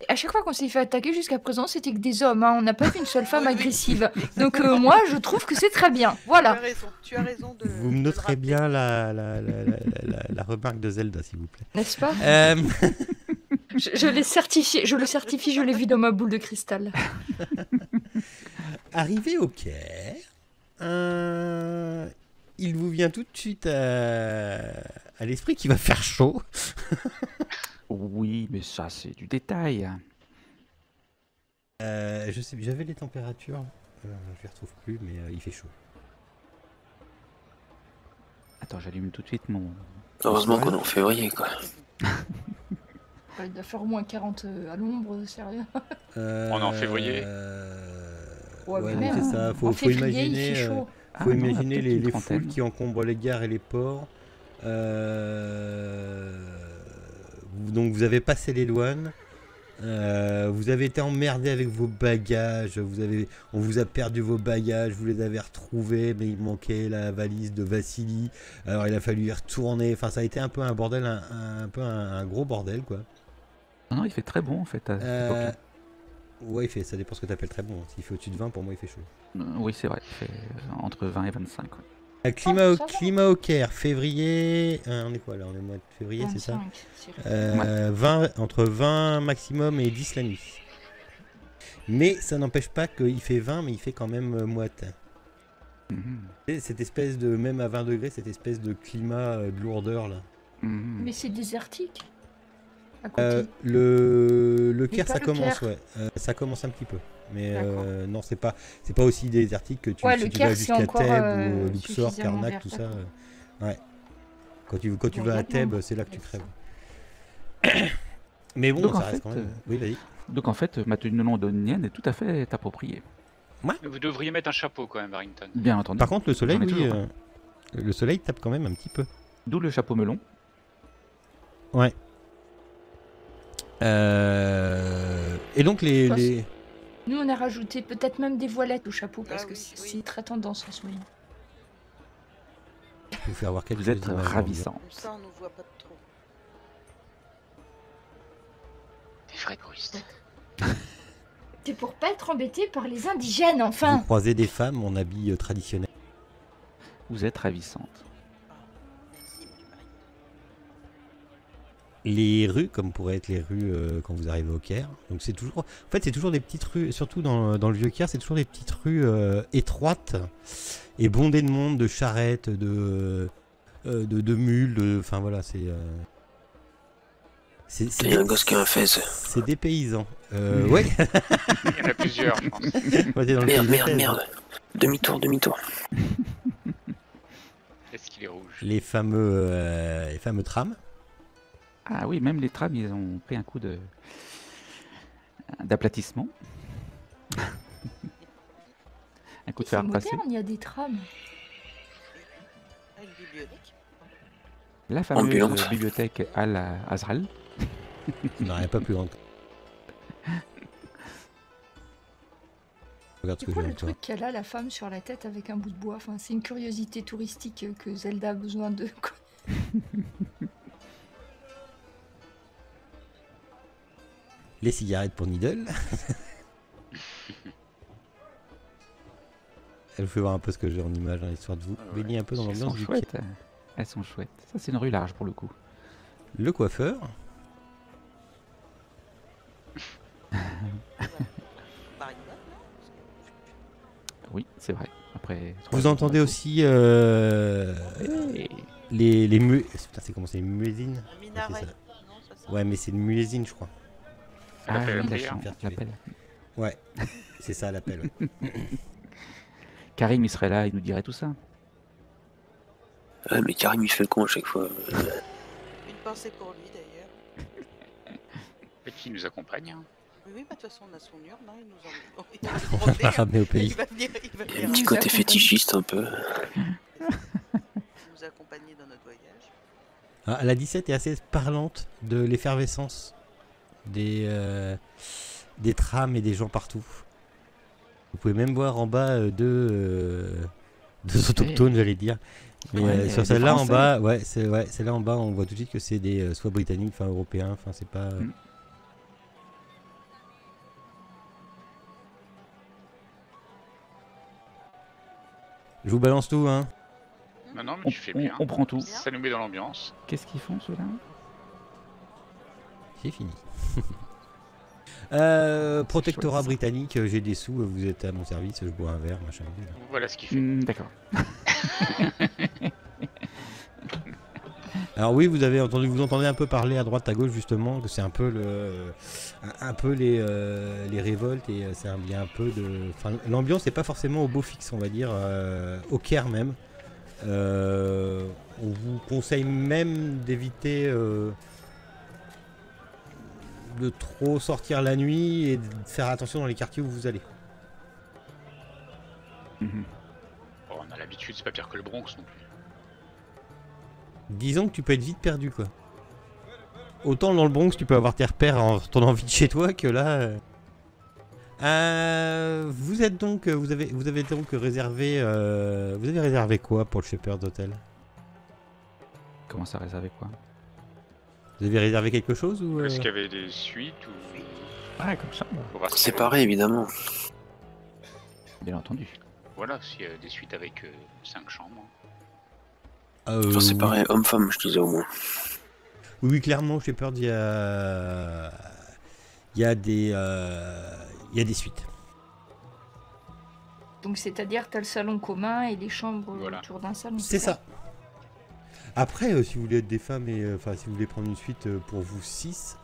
À chaque fois qu'on s'est fait attaquer jusqu'à présent, c'était que des hommes. Hein. On n'a pas vu une seule femme Oui, oui. agressive. Donc, moi, je trouve que c'est très bien. Voilà. Tu as raison de. Vous me de le noterez rappeler. bien la remarque de Zelda, s'il vous plaît. N'est-ce pas Euh, je l'ai certifié. Je le certifie, je l'ai vu dans ma boule de cristal. Arrivé au Caire, il vous vient tout de suite à l'esprit qu'il va faire chaud. Oui, mais ça, c'est du détail. Je sais, j'avais les températures, je les retrouve plus, mais il fait chaud. Attends, j'allume tout de suite mon... Heureusement qu'on est en février, quoi. Il doit faire au moins 40 à l'ombre, sérieux. On est en février. Ouais, Ouais, mais donc même, c'est ça. en Faut février, il imaginer, fait chaud. faut Ah non, imaginer peut-être une les trentaine. foules qui encombrent les gares et les ports. Donc vous avez passé les douanes. Vous avez été emmerdé avec vos bagages. On vous a perdu vos bagages. Vous les avez retrouvés, mais il manquait la valise de Vassili. Alors il a fallu y retourner. Enfin, ça a été un peu un bordel, un gros bordel, quoi. Non, non, il fait très bon, en fait, à cette époque-là. Ouais, ça dépend ce que tu appelles très bon. S'il fait au-dessus de 20, pour moi, il fait chaud. Oui, c'est vrai, il fait entre 20 et 25. Ouais. Climat au Caire, février. On est quoi là? On est au mois de février, c'est ça? 25, c'est 20, entre 20 maximum et 10 la nuit. Mais ça n'empêche pas qu'il fait 20, mais il fait quand même moite. Mhm. Et cette espèce de, même à 20 degrés, cette espèce de climat de lourdeur là. Mhm. Mais c'est désertique. À côté. Le Caire, pas ça le commence, Caire. ouais. Ça commence un petit peu. Mais D'accord. non, c'est pas aussi désertique que Ouais, si le tu Caire, vas c'est jusqu'à encore, Thèbes ou Luxor, suffisamment Karnak, vert, tout ça. d'accord. Ouais. Quand tu vas à Regarde, Thèbes, non. c'est là que tu Ouais, crèves. Mais bon, Donc, en ça reste fait, quand même. Oui, vas-y. Donc en fait, ma tenue londonienne est tout à fait appropriée. Mais vous devriez mettre un chapeau quand même, Barrington. Bien entendu. Par contre, le soleil, J'en ai oui, toujours un. le soleil tape quand même un petit peu. D'où le chapeau melon. Ouais. Et donc Parce- Nous, on a rajouté peut-être même des voilettes au chapeau parce Ah que oui, c'est oui. c'est très tendance en ce moment. Je vais vous faire voir quelques Vous êtes images. ravissante. Comme ça, on ne voit pas trop. Des vrais touristes. C'est pour pas être embêté par les indigènes, Vous enfin. croisez des femmes en habits traditionnels. Vous êtes ravissante. Merci, monsieur Barrington. Les rues, comme pourraient être les rues quand vous arrivez au Caire. Donc c'est toujours, en fait, c'est toujours des petites rues, surtout dans le vieux Caire, c'est toujours des petites rues étroites et bondées de monde, de charrettes, de mules, enfin voilà, c'est Il y a un gosse qui a un fez. c'est des paysans. Ouais. Il y en a plusieurs, je pense. Ouais, t'es dans le Merde, pays merde, des merde. Demi-tour, demi-tour. Est-ce qu'il est rouge? les fameux trams. Ah oui, même les trams, ils ont pris un coup d'aplatissement. Un coup de C'est fer passé. moderne, il y a des trams. Une bibliothèque. La fameuse Ambulante. bibliothèque Al-Azral. Il n'en a pas plus grande. Regarde ce C'est que quoi j'ai le avec toi. truc qu'elle a, la femme, sur la tête avec un bout de bois? Enfin, c'est une curiosité touristique que Zelda a besoin de. Les cigarettes pour Needle. Elle vous fait voir un peu ce que j'ai en image, hein, histoire de vous Ah ouais. baigner un peu dans Elles sont l'ambiance du chouettes. Caire. Elles sont chouettes. Ça, c'est une rue large pour le coup. Le coiffeur. Barrington, Oui, c'est vrai. Après, Vous entendez aussi Et... les putain, c'est comment c'est, les muezzines? un minaret. ça. Non, ça, c'est- Ouais, mais c'est une muezzine, je crois. Ah fait la oui, la prière. chante, Faire tuer. l'appel. Ouais, c'est ça l'appel. Ouais. Karim, il serait là, il nous dirait tout ça. Ouais, mais Karim, il fait le con à chaque fois. Une pensée pour lui d'ailleurs. Peut-être qu'il nous accompagne. Hein. Oui, bah, de toute façon, on a son urne, hein, il nous en On va ramener au pays. Il va venir, Il y a un venir petit nous côté accompagne. fétichiste un peu. nous accompagner dans notre voyage. Ah, la 17 est assez parlante de l'effervescence des trams et des gens partout. Vous pouvez même voir en bas deux autochtones, j'allais dire. Mais Ouais, sur des celle-là en Français. bas, celle-là en bas, on voit tout de suite que c'est des soit britanniques, enfin européens, enfin c'est pas. Mm. Je vous balance tout, hein. Non, mais On, tu fais bien. on prend tout. Ça nous met dans l'ambiance. Qu'est-ce qu'ils font ceux-là? C'est fini. Protectorat chouette, ça. britannique, j'ai des sous, vous êtes à mon service, je bois un verre, machin. Voilà ce qu'il fait. D'accord. Alors oui, vous entendez un peu parler à droite, à gauche justement, que c'est un peu les révoltes et il y a un peu de. Enfin, l'ambiance n'est pas forcément au beau fixe, on va dire, au Caire même. On vous conseille même d'éviter de trop sortir la nuit et de faire attention dans les quartiers où vous allez. Mhm. Bon, on a l'habitude, c'est pas pire que le Bronx non plus. Disons que tu peux être vite perdu, quoi. Autant dans le Bronx, tu peux avoir tes repères en retournant vite chez toi que là. Vous êtes donc, vous avez donc réservé, vous avez réservé quoi pour le Shepherd's Hotel? Comment ça réserver quoi? Vous avez réservé quelque chose ou Est-ce qu'il y avait des suites ou. Ah, comme ça, Faut voir si- C'est pareil, évidemment. bien entendu. Voilà, s'il y a des suites avec 5 chambres. Enfin, c'est pareil, homme-femme, je disais au moins. Oui, clairement, au Shepherd's, il y a des suites. Donc c'est-à-dire t'as le salon commun et les chambres Voilà. autour d'un salon. C'est ça. Après, si vous voulez être des femmes et si vous voulez prendre une suite pour vous 6,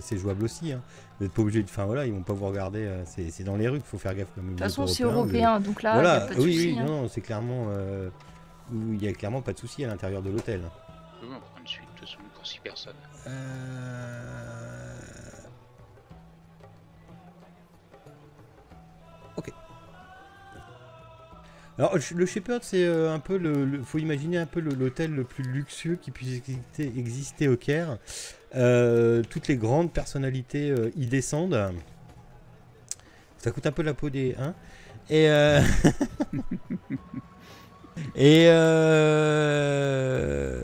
c'est jouable aussi. Hein. Vous n'êtes pas obligé de. Enfin voilà, ils vont pas vous regarder. C'est dans les rues qu'il faut faire gaffe. De De toute façon c'est européen, donc là il Voilà, n'y a pas de oui, souci. oui, hein. non, c'est clairement. Il y a clairement pas de souci à l'intérieur de l'hôtel. Oui, on prend une suite de toute façon pour 6 personnes. Ok. Alors le Shepherd, c'est un peu faut imaginer un peu l'hôtel le plus luxueux qui puisse exister au Caire. Toutes les grandes personnalités y descendent. Ça coûte un peu la peau des. Hein. Et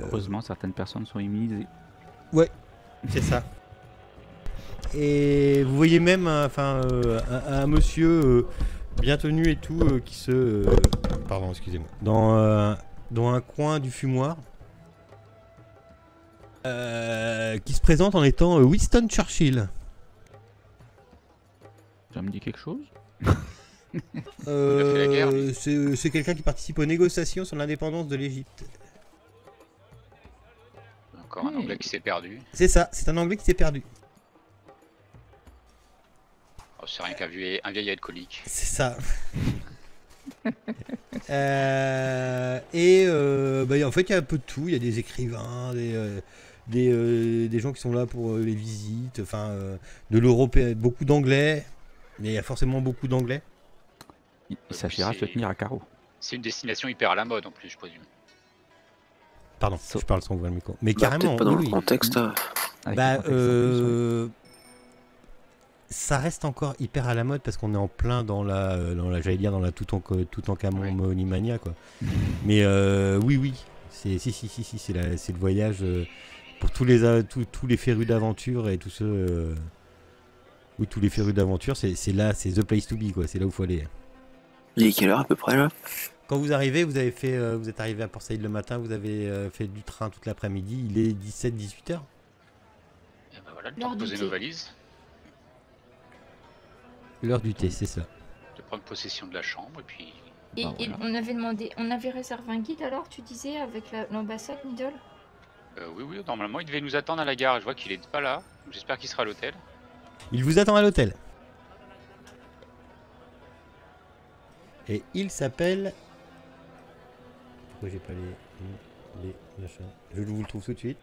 Heureusement, certaines personnes sont immunisées. c'est ça. Et vous voyez même un monsieur bien tenu et tout qui se pardon, excusez-moi, dans un coin du fumoir qui se présente en étant Winston Churchill. Ça me dit quelque chose? fait la guerre, lui. C'est quelqu'un qui participe aux négociations sur l'indépendance de l'Égypte. Encore un anglais qui s'est perdu. C'est ça, c'est un Anglais qui s'est perdu. Oh, c'est rien qu'un vieil alcoolique. C'est ça. En fait, il y a un peu de tout. Il y a des écrivains, des gens qui sont là pour les visites, de l'européen, beaucoup d'anglais. Mais il y a forcément beaucoup d'anglais. Il s'agira de se tenir à carreau. C'est une destination hyper à la mode en plus, je présume. Pardon, So- je parle sans ouvrir le micro. Mais Bah, carrément, peut-être pas dans oui, le oui. contexte. Avec Bah, le contexte en plus, ouais. ça reste encore hyper à la mode parce qu'on est en plein dans la j'allais dire dans la Toutankhamon quoi. Mais oui, c'est c'est le voyage pour tous les férus d'aventure et tous ceux oui, tous les férus d'aventure, c'est là, c'est the place to be quoi, c'est là où il faut aller. Il est quelle heure à peu près là? Quand vous arrivez, vous êtes arrivé à Port-Saïd le matin, vous avez fait du train toute l'après-midi, il est 17-18 h. Et ben voilà, le L'heure temps de du poser thé. nos valises, L'heure du thé, c'est ça. de prendre possession de la chambre et puis. Et, Bah, et voilà. on avait réservé un guide alors, tu disais, avec l'ambassade Middle? Oui, normalement il devait nous attendre à la gare. Je vois qu'il est pas là. Donc, j'espère qu'il sera à l'hôtel. Il vous attend à l'hôtel. Et il s'appelle... Pourquoi j'ai pas les machins? Je vous le trouve tout de suite.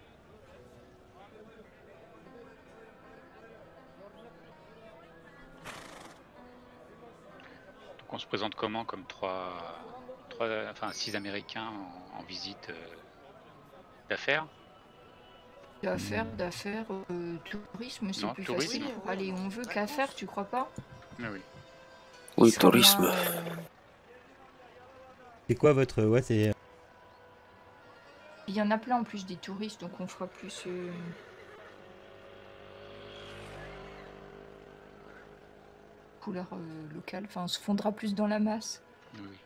Donc on se présente comment comme enfin 6 Américains en visite d'affaires? D'affaires, tourisme, c'est Non, plus tourisme. facile pour aller où on veut qu'à faire, tu crois pas? Ah oui. Oui, Il sera tourisme. moins, C'est quoi votre... Ouais, c'est... Il y en a plein en plus des touristes, donc on fera plus couleur locale. Enfin, on se fondra plus dans la masse. Oui.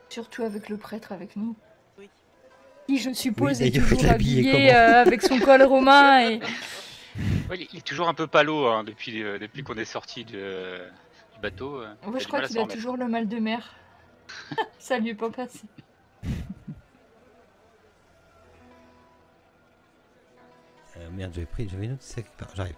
Surtout avec le prêtre avec nous. Oui. Qui, je suppose, Oui, est d'ailleurs, toujours il est habillé habillé comment avec son col romain et... Ouais, il est toujours un peu palo hein, depuis qu'on est sorti du bateau. Moi, il a je du crois mal à qu'il s'en a remettre. toujours le mal de mer. Ça lui est pas passé. Merde, j'avais une autre sac. J'arrive.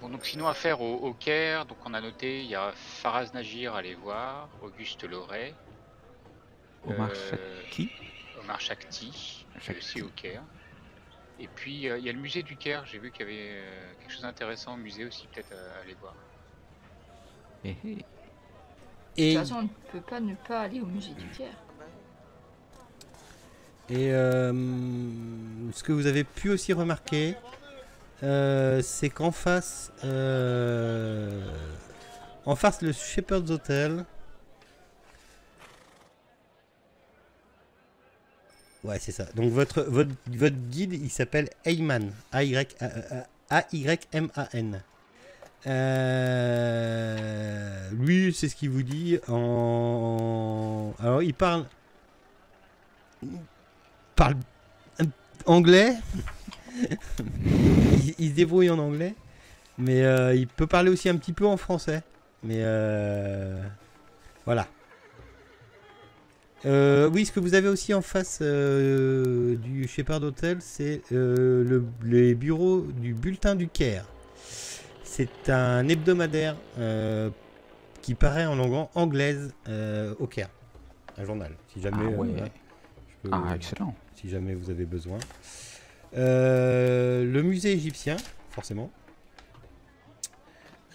Bon, donc sinon à faire au Caire, donc on a noté, il y a Faraz Nagir à aller voir, Auguste Loret, Omar Shakti. Omar Shakti, qui est Shakti. aussi au Caire. Et puis il y a le musée du Caire, j'ai vu qu'il y avait quelque chose d'intéressant au musée aussi, peut-être à aller voir. Eh, eh. De Et, toute façon, on ne peut pas ne pas aller au musée du Caire. et ce que vous avez pu aussi remarquer, c'est qu'en face, le Shepherd's Hotel. Ouais, c'est ça. Donc votre guide, il s'appelle Ayman, A-Y-M-A-N. Lui, c'est ce qu'il vous dit Alors, il parle anglais. il se débrouille en anglais, mais il peut parler aussi un petit peu en français. Mais voilà. Oui, ce que vous avez aussi en face du Shepherd Hotel, c'est les bureaux du Bulletin du Caire. C'est un hebdomadaire qui paraît en langue anglaise au Caire. Un journal, si jamais, Ah ouais. je peux- Ah, excellent. si jamais vous avez besoin. Le musée égyptien, forcément.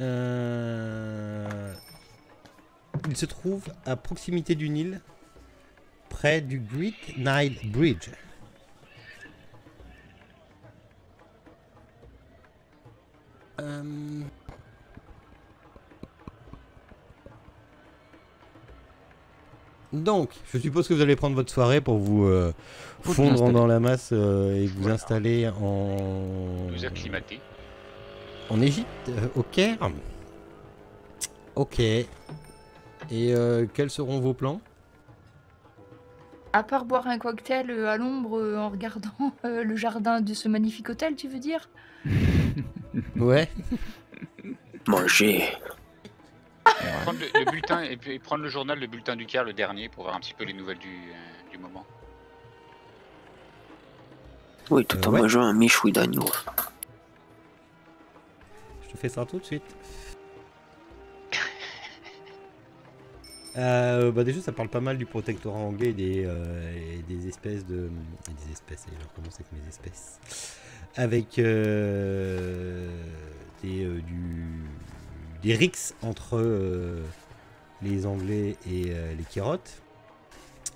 Il se trouve à proximité du Nil, près du Great Nile Bridge. Donc, je suppose que vous allez prendre votre soirée pour vous Faut fondre vous installer. dans la masse et vous Voilà. installer Nous acclimater. en Égypte, au Caire. Ok. Et quels seront vos plans? À part boire un cocktail à l'ombre en regardant le jardin de ce magnifique hôtel, tu veux dire? Ouais. Manger. Prendre le bulletin et puis prendre le journal, le bulletin du Caire, le dernier, pour voir un petit peu les nouvelles du moment. Oui, tout en ouais. mangeant un michoui d'agneau. Je te fais ça tout de suite. Bah déjà, ça parle pas mal du protectorat anglais et des espèces de... Des espèces, et alors comment c'est que mes espèces? Avec des rixes entre les Anglais et les Kérotes.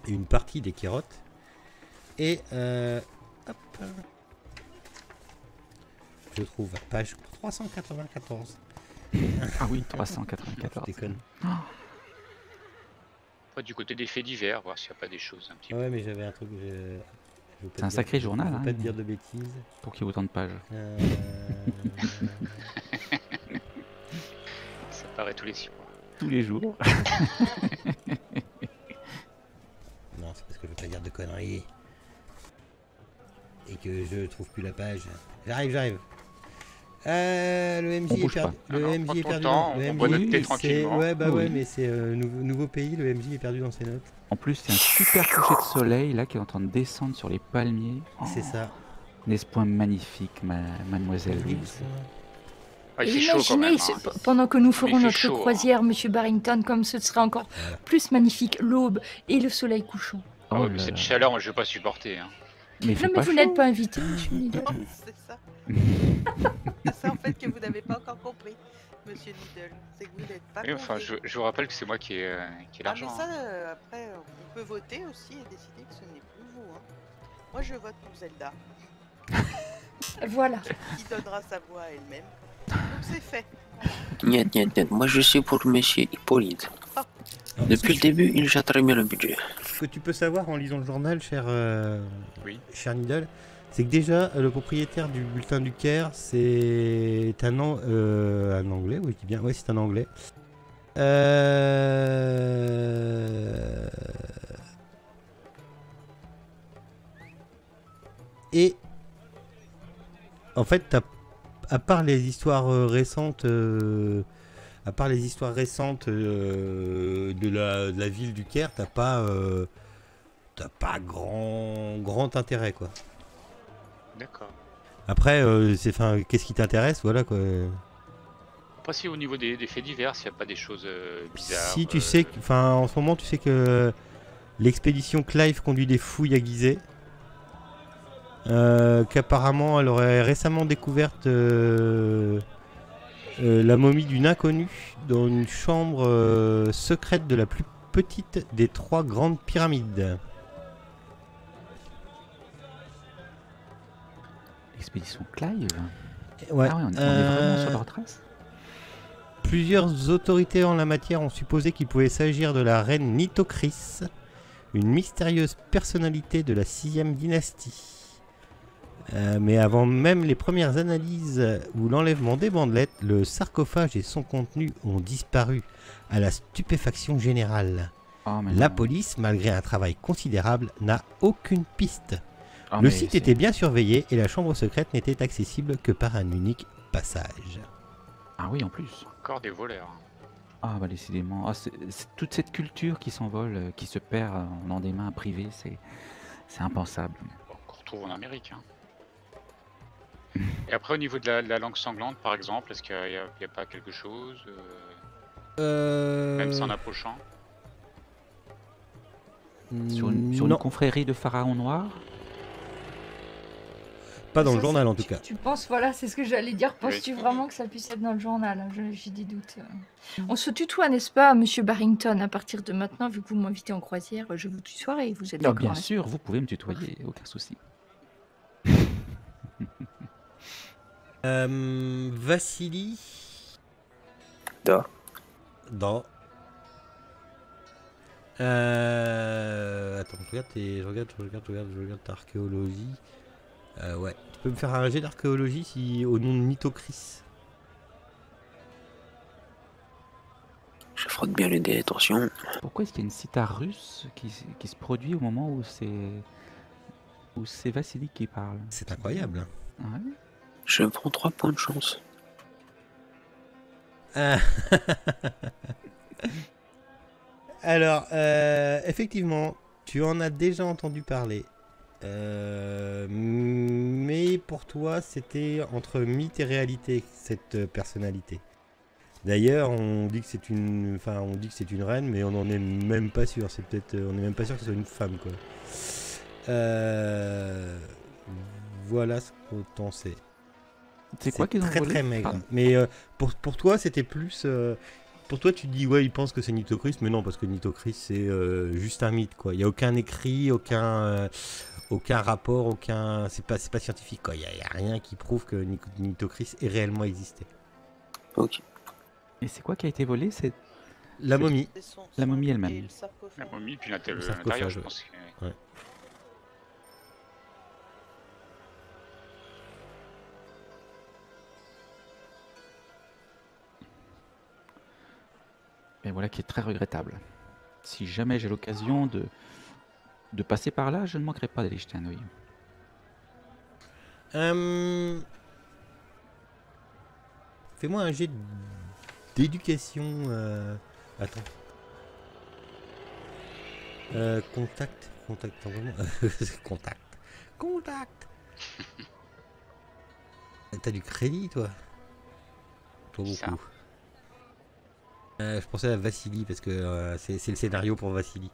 Et une partie des Kérotes. Et... hop. Je trouve à page 394. Ah oui, Je 394. déconne. Après, du côté des faits divers, voir s'il n'y a pas des choses un petit peu. Ouais, mais j'avais un truc. C'est un sacré journal, Je veux hein, pas te dire de bêtises. Pour qu'il y ait autant de pages. Ça paraît tous les 6 mois. Tous les jours. Non, c'est parce que je veux pas dire de conneries. Et que je trouve plus la page. J'arrive. Le MJ On est bouge perdu. pas. Le Alors, MJ prends est ton perdu. temps, Le on boit notre thé c'est- tranquillement. Ouais, bah ouais, Oui. mais c'est nouveau pays. Le MJ est perdu dans ses notes. En plus, c'est un super coucher de soleil là qui est en train de descendre sur les palmiers. Oh, C'est ça. N'est-ce point magnifique, mademoiselle Louise? Ah, il fait chaud quand Imaginez, même. Hein. pendant que nous Il ferons fait notre chaud, croisière, Monsieur Barrington, comme ce sera encore plus magnifique, l'aube et le soleil couchant. Ah Oh ouais, mais là cette là. chaleur, moi, je vais pas supporter. Hein. Mais il fait Non, mais pas vous chaud. n'êtes pas invité, Monsieur Needle. C'est ça. C'est ça en fait que vous n'avez pas encore compris, Monsieur Needle. C'est que vous n'êtes pas Oui, enfin, convié. je vous rappelle que c'est moi qui ai Ah mais l'argent. ça, Hein. après, on peut voter aussi et décider que ce n'est plus vous. Hein. Moi, je vote pour Zelda, Voilà. qui donnera sa voix à elle-même. Donc c'est fait. Niet, niet, niet. Moi je suis pour Monsieur Hippolyte. Alors, Depuis le début, il gère très bien le budget. ce que tu peux savoir en lisant le journal, Oui. cher Needle, c'est que déjà, le propriétaire du bulletin du Caire, c'est un anglais, oui, je dis bien, ouais, c'est un anglais. Et en fait, à part les histoires récentes, de la ville du Caire, t'as pas grand intérêt, quoi. D'accord. Après, qu'est-ce qui t'intéresse, voilà, quoi. Pas si au niveau des faits divers, s'il n'y a pas des choses bizarres. Si tu sais, en ce moment, tu sais que l'expédition Clive conduit des fouilles à Gizeh. Qu'apparemment, elle aurait récemment découverte la momie d'une inconnue dans une chambre secrète de la plus petite des 3 grandes pyramides. Expédition Clive? Ouais. Ah ouais, on est vraiment sur leur trace? Plusieurs autorités en la matière ont supposé qu'il pouvait s'agir de la reine Nitocris, une mystérieuse personnalité de la 6e dynastie. Mais avant même les premières analyses ou l'enlèvement des bandelettes, le sarcophage et son contenu ont disparu à la stupéfaction générale. Oh, mais La non. police, malgré un travail considérable, n'a aucune piste. Ah, Le mais site c'est- était bien surveillé et la chambre secrète n'était accessible que par un unique passage. Ah oui, en plus. Encore des voleurs. Ah bah décidément. Ah, c'est toute cette culture qui s'envole, qui se perd dans des mains privées, c'est impensable. Bon, qu'on retrouve en Amérique. Hein. Et après, au niveau de la langue sanglante, par exemple, est-ce qu'il n'y a pas quelque chose même sans approchant? Sur une Non, confrérie de pharaons noirs? pas dans Ça, le journal en tout tu- cas. Tu penses, voilà, c'est ce que j'allais dire. Penses-tu Oui. vraiment que ça puisse être dans le journal? J'ai des doutes. On se tutoie, n'est-ce pas, Monsieur Barrington? À partir de maintenant, vu que vous m'invitez en croisière, je vous tutoierai. Vous êtes Ah, d'accord? bien n'est-ce sûr, vous pouvez me tutoyer, aucun souci. Vassili. Da. Dans. Attends, je regarde ta archéologie. Ouais. Tu peux me faire un jet d'archéologie si au nom de Nitocris. Je frotte bien les dés, attention. Pourquoi est-ce qu'il y a une cithare russe qui se produit au moment où c'est Vassili qui parle? C'est incroyable. Ouais. Je prends 3 points de chance. Ah. Alors, effectivement, tu en as déjà entendu parler. Mais pour toi, c'était entre mythe et réalité, cette personnalité. D'ailleurs, on dit que c'est une reine, mais on n'en est même pas sûr. On n'est même pas sûr que ce soit une femme, quoi. Voilà ce qu'on t'en sait. C'est quoi qu'ils ont très volé? très maigre. Pardon. Mais pour toi, c'était plus. Pour toi, tu te dis, ouais, il pense que c'est Nitocris, mais non, parce que Nitocris, c'est juste un mythe, quoi. Il n'y a aucun écrit, aucun rapport, c'est pas scientifique, quoi. Il n'y a rien qui prouve que Nitocris ait réellement existé. Ok. Et c'est quoi qui a été volé? C'est La momie. C'est son La momie sang elle-même. et le sarcophage. La momie, puis Le l'intérieur, sarcophage, je ouais. pense. Que- Ouais. Et voilà qui est très regrettable. Si jamais j'ai l'occasion de passer par là, je ne manquerai pas d'aller jeter un œil. Fais-moi un jet d'éducation. Attends. Contact. Contact. Contact. T'as du crédit, toi? Toi, Ça. beaucoup. Je pensais à Vassili, parce que c'est le scénario pour Vassili.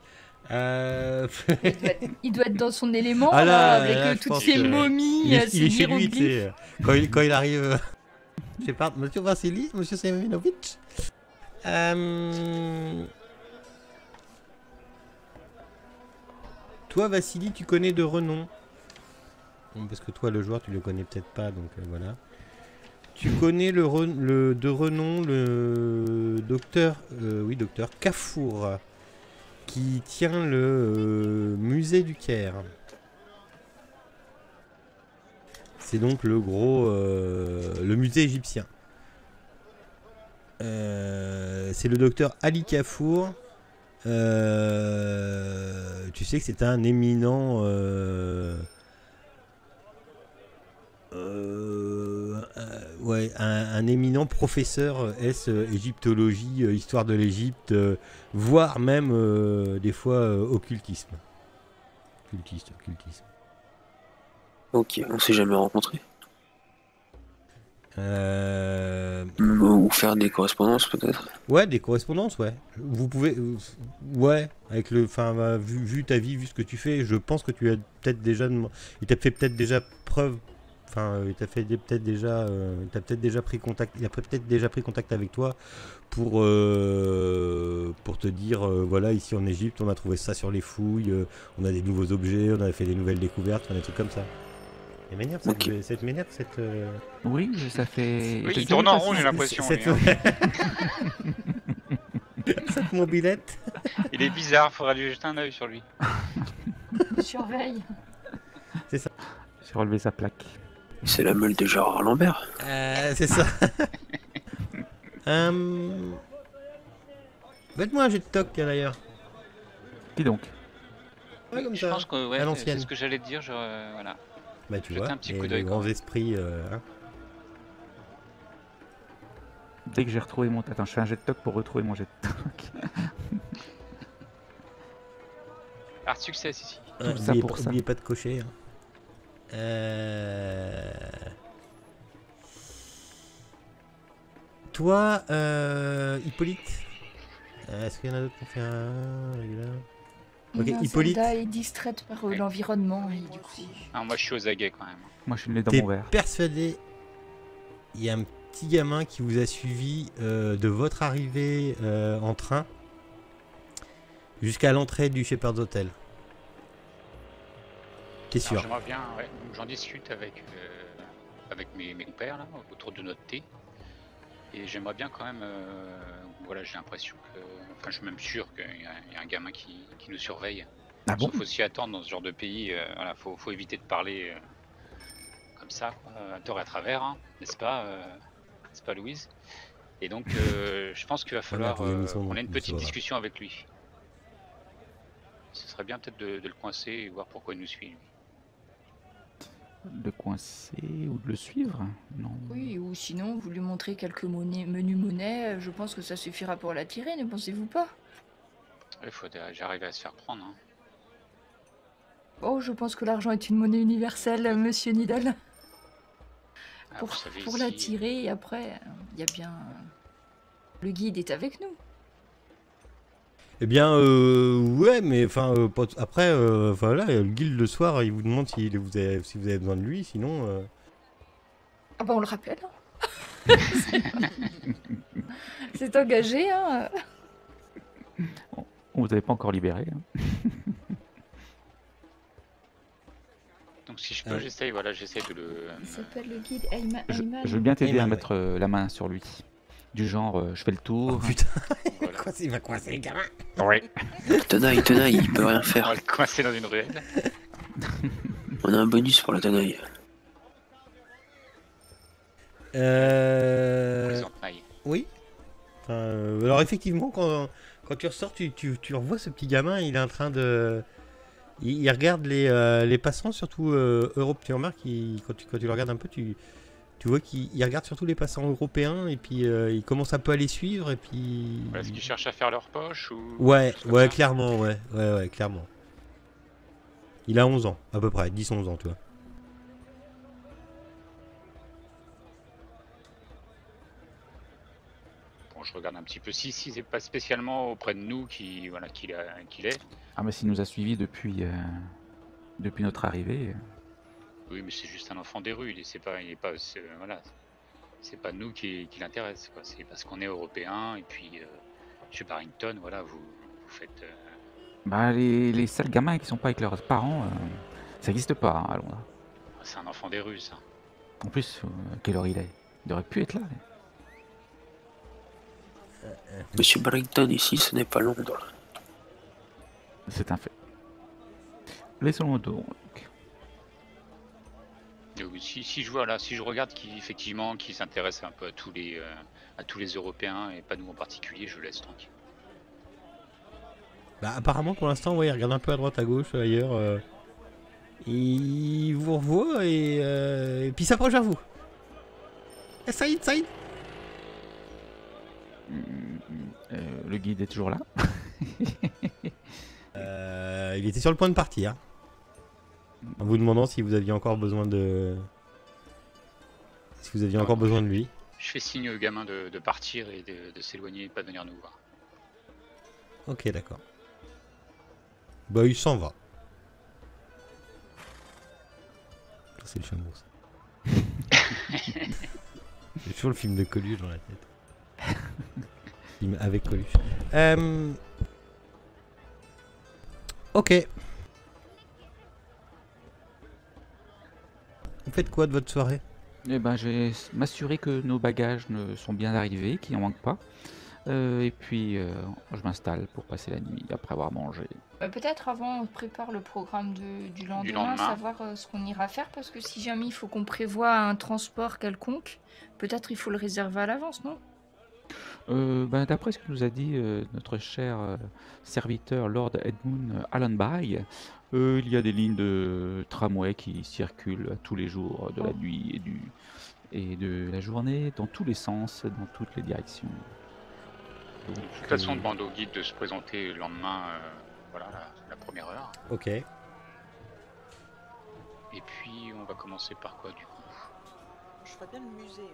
Il doit être dans son élément, Ah là, là, avec là, je toutes pense ces que momies, il est ces chez lui, tu sais. hiéroglyphes. Quand il arrive... je sais pas, monsieur Vassili, monsieur Semenovic. Toi, Vassili, tu connais de renom. Parce que toi, le joueur, tu le connais peut-être pas, donc voilà. Tu connais de renom le docteur, docteur Cafour, qui tient le musée du Caire. C'est donc le musée égyptien. C'est le docteur Ali Cafour. Tu sais que c'est un éminent un éminent professeur égyptologie, histoire de l'Égypte, voire même des fois occultisme. Occultisme. Ok, on s'est jamais rencontrés. Euh, Ou faire des correspondances peut-être. Ouais, des correspondances, ouais. Vous pouvez, ouais, avec vu ta vie, vu ce que tu fais, je pense que tu as peut-être déjà, il t'a fait peut-être déjà preuve, il t'a fait peut-être déjà, pris contact, il a peut-être déjà pris contact avec toi pour te dire, voilà, ici en Égypte, on a trouvé ça sur les fouilles, on a des nouveaux objets, on a fait des nouvelles découvertes, des trucs comme ça. Ça m'énerve, cette m'énerve, cette. Oui, ça fait. Oui, il tourne en rond, j'ai l'impression. Cette... lui, hein. cette mobilette. Il est bizarre, faudra lui jeter un œil sur lui. Surveille. C'est ça. J'ai relevé sa plaque. C'est la meule de Gérard Lambert. C'est ça. Faites-moi un jet de toc, d'ailleurs. Qui donc? Ouais, comme Je ça. pense que à ouais, l'ancienne. c'est ce que j'allais te dire. Voilà. Bah, tu Jeter vois, un petit et coup les d'œil, grands quoi. esprits. Dès que j'ai retrouvé mon... Attends, je fais un jet de toc pour retrouver mon jet de toc. Art succès ici. Tout ça pour ça. Oubliez pas de cocher. Toi, Hippolyte. Est-ce qu'il y en a d'autres qui ont fait un régulier? Ok, Non, Hippolyte. Zelda est distraite par l'environnement et du coup. Ah, moi, je suis aux aguets quand même. Moi, je suis le nez dans T'es mon verre. persuadé, il y a un petit gamin qui vous a suivi de votre arrivée en train jusqu'à l'entrée du Shepherd's Hotel. T'es sûr? J'aimerais bien, ouais, donc j'en discute avec mes compères là, autour de notre thé. Et j'aimerais bien quand même, voilà, j'ai l'impression que, enfin, je suis même sûr qu'il y a un gamin qui nous surveille. Ah bon? Il faut s'y attendre dans ce genre de pays. Voilà, faut éviter de parler comme ça, quoi, à tort et à travers, hein, n'est-ce pas, Louise? Et donc, je pense qu'il va falloir qu'on ait une petite discussion avec lui. Ce serait bien peut-être de le coincer et voir pourquoi il nous suit. Lui. De coincer ou de le suivre? Non. Oui, ou sinon, vous lui montrez quelques menus monnaie, je pense que ça suffira pour l'attirer, ne pensez-vous pas? Il faut j'arrive à se faire prendre. Hein. Oh, je pense que l'argent est une monnaie universelle, monsieur Nidal. Ah, Pour, vous savez, pour ici, l'attirer, et après, il y a bien... Le guide est avec nous. Eh bien, ouais, mais enfin, après, voilà, le guild le soir, il vous demande si vous avez besoin de lui, sinon. Ah bah on le rappelle. Hein. C'est engagé, hein. On vous avait pas encore libéré. Hein. Donc si je peux, j'essaye de le... Il s'appelle le guide Ayman. Je veux bien t'aider Ayman, à mettre la main sur lui. Du genre, je fais le tour. Oh putain, Voilà. il va coincer les gamins. Oui. Tenaille, il peut rien On va faire. le coincer dans une ruelle. On a un bonus pour la tenaille. Plaisanterie. Oui. Alors effectivement, quand tu ressors, tu revois ce petit gamin, il est en train de... Il regarde les passants, surtout Europe. Tu remarques, quand tu le regardes un peu, tu vois qu'il regarde surtout les passants européens, et puis il commence un peu à les suivre, et puis... Est-ce qu'ils cherchent à faire leur poche ou... Ouais, comme ça clairement, ouais, clairement. Il a 11 ans, à peu près, 10-11 ans, tu vois. Bon, je regarde un petit peu. Si c'est pas spécialement auprès de nous qu'il est. Ah, mais s'il nous a suivis depuis notre arrivée. Oui, mais c'est juste un enfant des rues. Voilà. C'est pas nous qui l'intéresse, quoi. C'est parce qu'on est européen et puis chez Barrington, voilà, vous faites. Bah, les sales gamins qui sont pas avec leurs parents, ça n'existe pas hein, à Londres. C'est un enfant des rues, ça. En plus, quelle heure il est? Il aurait pu être là. Monsieur Barrington, ici, ce n'est pas Londres. C'est un fait. Laissons-le donc. Si je vois là, si je regarde effectivement qui s'intéresse un peu à tous les Européens et pas nous en particulier, je laisse tranquille. Bah, apparemment, pour l'instant, ouais, il regarde un peu à droite, à gauche, ailleurs. Il vous revoit et puis il s'approche à vous. Eh, Saïd. Le guide est toujours là. Il était sur le point de partir. En vous demandant si vous aviez encore besoin de... Si vous aviez encore besoin de lui. Je fais signe au gamin de partir et de s'éloigner et de pas venir nous voir. Ok, d'accord. Bah, il s'en va. C'est le chameau, ça. J'ai toujours le film de Coluche dans la tête. Film avec Coluche. Ok. Vous faites quoi de votre soirée? Eh ben, je vais m'assurer que nos bagages ne sont bien arrivés, qu'il n'en manque pas. Et puis, je m'installe pour passer la nuit après avoir mangé. Peut-être avant, on prépare le programme du lendemain, savoir ce qu'on ira faire, parce que si jamais il faut qu'on prévoie un transport quelconque, peut-être il faut le réserver à l'avance, non? D'après ce que nous a dit notre cher serviteur Lord Edmund Allenby, il y a des lignes de tramway qui circulent tous les jours de la nuit et de la journée, dans tous les sens, dans toutes les directions. De toute façon, on demande au guide de se présenter le lendemain, voilà, la première heure. Ok. Et puis, on va commencer par quoi, du coup? Je ferais bien le musée.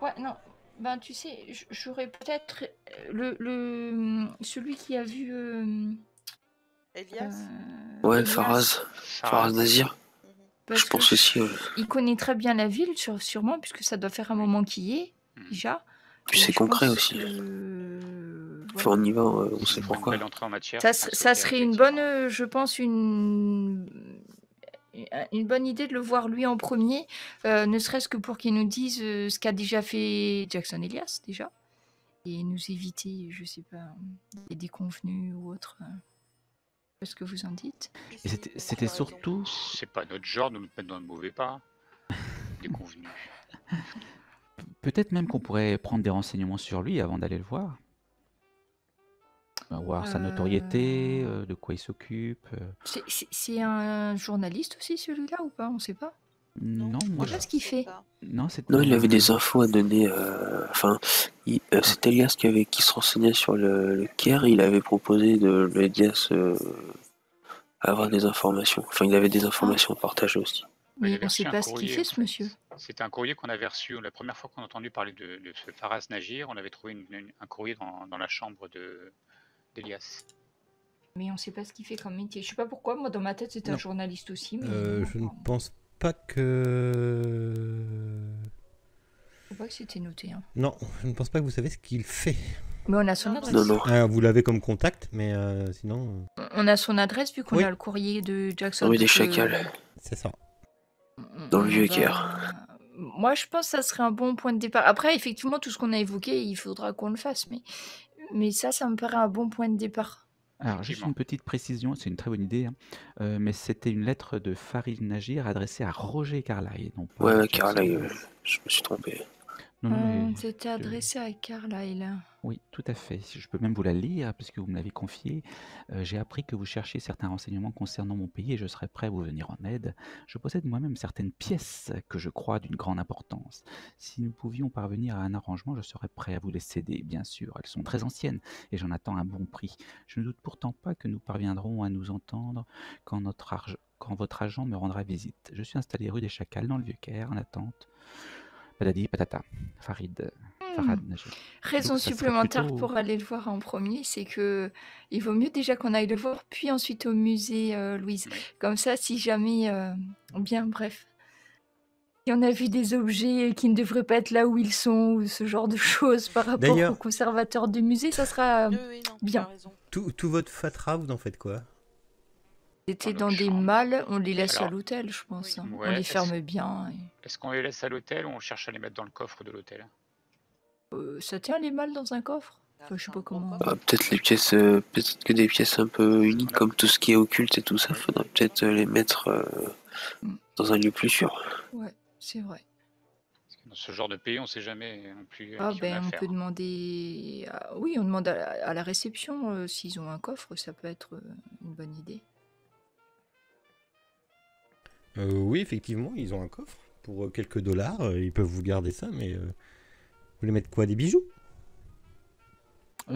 Ouais, non. Ben, tu sais, j'aurais peut-être celui qui a vu... Elias Ouais, Elias, Faraz Nazir. parce Je pense que aussi. il connaît très bien la ville, sûrement, puisque ça doit faire un moment qu'il y est, déjà. Puis Et c'est je concret pense aussi. que- Enfin, on y va, on sait Une pourquoi. belle entrée en matière. Ça, je pense ça que serait une effectivement. bonne, je pense, une bonne idée de le voir lui en premier, ne serait-ce que pour qu'il nous dise ce qu'a déjà fait Jackson Elias, déjà, et nous éviter, je sais pas, des déconvenus ou autre. Qu'est-ce que vous en dites? Et c'était surtout... C'est pas notre genre de nous mettre dans le mauvais pas. Déconvenu. Peut-être même qu'on pourrait prendre des renseignements sur lui avant d'aller le voir. Voir sa notoriété, de quoi il s'occupe. C'est un journaliste aussi, celui-là, ou pas? On sait pas. Non, Je moi sais pas ce qu'il fait. Non, il avait des infos à donner. C'est Elias qui se renseignait sur le Caire. Il avait proposé de Elias avoir des informations. Enfin, il avait des informations à partager aussi. Mais on sait pas ce qu'il fait, ce monsieur. C'était un courrier qu'on avait reçu. La première fois qu'on a entendu parler de ce Faraz Nazir, on avait trouvé un courrier dans la chambre d'Elias. Mais on sait pas ce qu'il fait comme métier. Je sais pas pourquoi, moi dans ma tête c'était un journaliste aussi. Mais je ne pense pas que... Je sais pas que c'était noté. Hein. Non, je ne pense pas que vous savez ce qu'il fait. Mais on a son adresse. Non. Vous l'avez comme contact, mais sinon... On a son adresse vu qu'on a le courrier de Jackson. Oui, des chacals. C'est ça. Dans le vieux Caire. Moi je pense que ça serait un bon point de départ. Après, effectivement, tout ce qu'on a évoqué, il faudra qu'on le fasse. Mais ça me paraît un bon point de départ. Alors, juste une petite précision, c'est une très bonne idée, hein. Mais c'était une lettre de Farid Najir adressée à Roger Carlyle. Non pas Ouais, Carlyle, je me suis trompé. Non, c'était adressé à Carlyle. Oui, tout à fait. Je peux même vous la lire, puisque vous me l'avez confié. J'ai appris que vous cherchiez certains renseignements concernant mon pays et je serai prêt à vous venir en aide. Je possède moi-même certaines pièces que je crois d'une grande importance. Si nous pouvions parvenir à un arrangement, je serais prêt à vous les céder, bien sûr. Elles sont très anciennes et j'en attends un bon prix. Je ne doute pourtant pas que nous parviendrons à nous entendre quand votre agent me rendra visite. Je suis installé rue des Chacals, dans le Vieux-Caire, en attente. Patati patata. Farid. Farhad Najib. Raison Donc ça serait supplémentaire plutôt... pour aller le voir en premier, c'est que il vaut mieux déjà qu'on aille le voir, puis ensuite au musée, Louise. Oui. Comme ça, si jamais, bien, bref, si on a vu des objets qui ne devraient pas être là où ils sont, ou ce genre de choses par rapport au D'ailleurs, conservateur du musée, ça sera Oui, oui, non, tu as bien. raison. tout votre fatra, vous en faites quoi? C'était Dans nos dans des chambres. malles, on les laisse à Alors, l'hôtel, je pense. Oui. On ouais, les ferme bien. est-ce qu'on les laisse à l'hôtel ou on cherche à les mettre dans le coffre de l'hôtel? Ça tient les malles dans un coffre? Ah, Enfin, je sais c'est un pas gros comment. coffre. Peut-être les pièces, peut-être que des pièces un peu uniques Voilà. comme tout ce qui est occulte et tout ça, faudrait peut-être les mettre Mm. dans un lieu plus sûr. Ouais, c'est vrai. Parce que dans ce genre de pays, on sait jamais non plus Ah à qui on a ben, on peut affaire. demander... Oui, on demande à la réception s'ils ont un coffre, ça peut être une bonne idée. Oui, effectivement, ils ont un coffre pour quelques dollars. Ils peuvent vous garder ça, mais vous voulez mettre quoi? Des bijoux?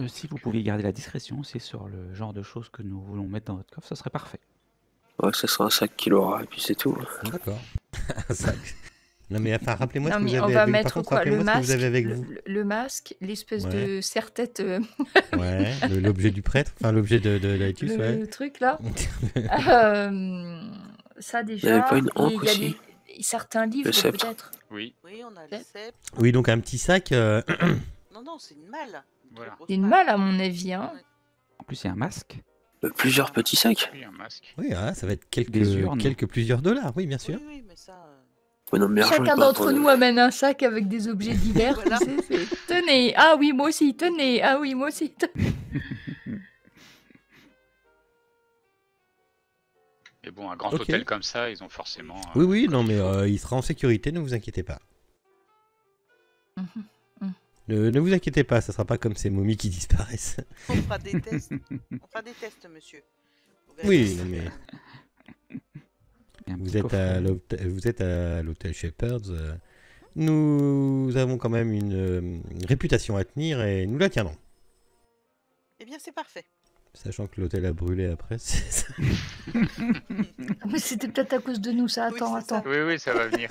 Si vous pouviez garder la discrétion, c'est sur le genre de choses que nous voulons mettre dans votre coffre, ça serait parfait. Ouais, ça sera un sac qu'il aura et puis c'est tout. D'accord. Un sac. Non, mais enfin, rappelez-moi ce Non, que vous mais on avez va avec vous. Par mettre contre, quoi? Le rappelez-moi ce que vous masque, avez avec vous. le masque, l'espèce Ouais. de serre-tête, Ouais, l'objet du prêtre, enfin l'objet de Laïtus, ouais. le truc là. Ça Il n'y avait pas déjà, une et encre il y a aussi? certains livres sceptre. peut-être. Oui, Oui, on a le Peut-être. sceptre. Oui, donc un petit sac. Non, non, c'est une malle. Une très voilà. grosse C'est une malle. malle à mon avis, hein. Ouais. En plus, il y a un masque, Plusieurs petits sacs. Oui, un masque. Oui, ah, ça va être des urnes. plusieurs dollars, oui, bien Oui, sûr. oui, mais ça. Ouais, non, mais l'argent est Chacun pas un d'entre problème. nous amène un sac avec des objets divers. Voilà. Tu sais, c'est, tenez, ah oui, moi aussi, tenez, ah oui, moi aussi. Mais bon, un grand Ok. hôtel comme ça, ils ont forcément. Oui, oui, comme non, il mais faut. il sera en sécurité, ne vous inquiétez pas. Mhm. Ne vous inquiétez pas, ça sera pas comme ces momies qui disparaissent. On fera des tests. On fera des tests, monsieur. Vous verrez. Oui, non, mais et un vous petit êtes coffret. vous êtes à l'hôtel Shepherd's. Nous avons quand même une réputation à tenir et nous la tiendrons. Eh bien, c'est parfait. Sachant que l'hôtel a brûlé après. Mais c'était peut-être à cause de nous, ça. Oui, Attends, c'est ça. attends. Oui, oui, ça va venir.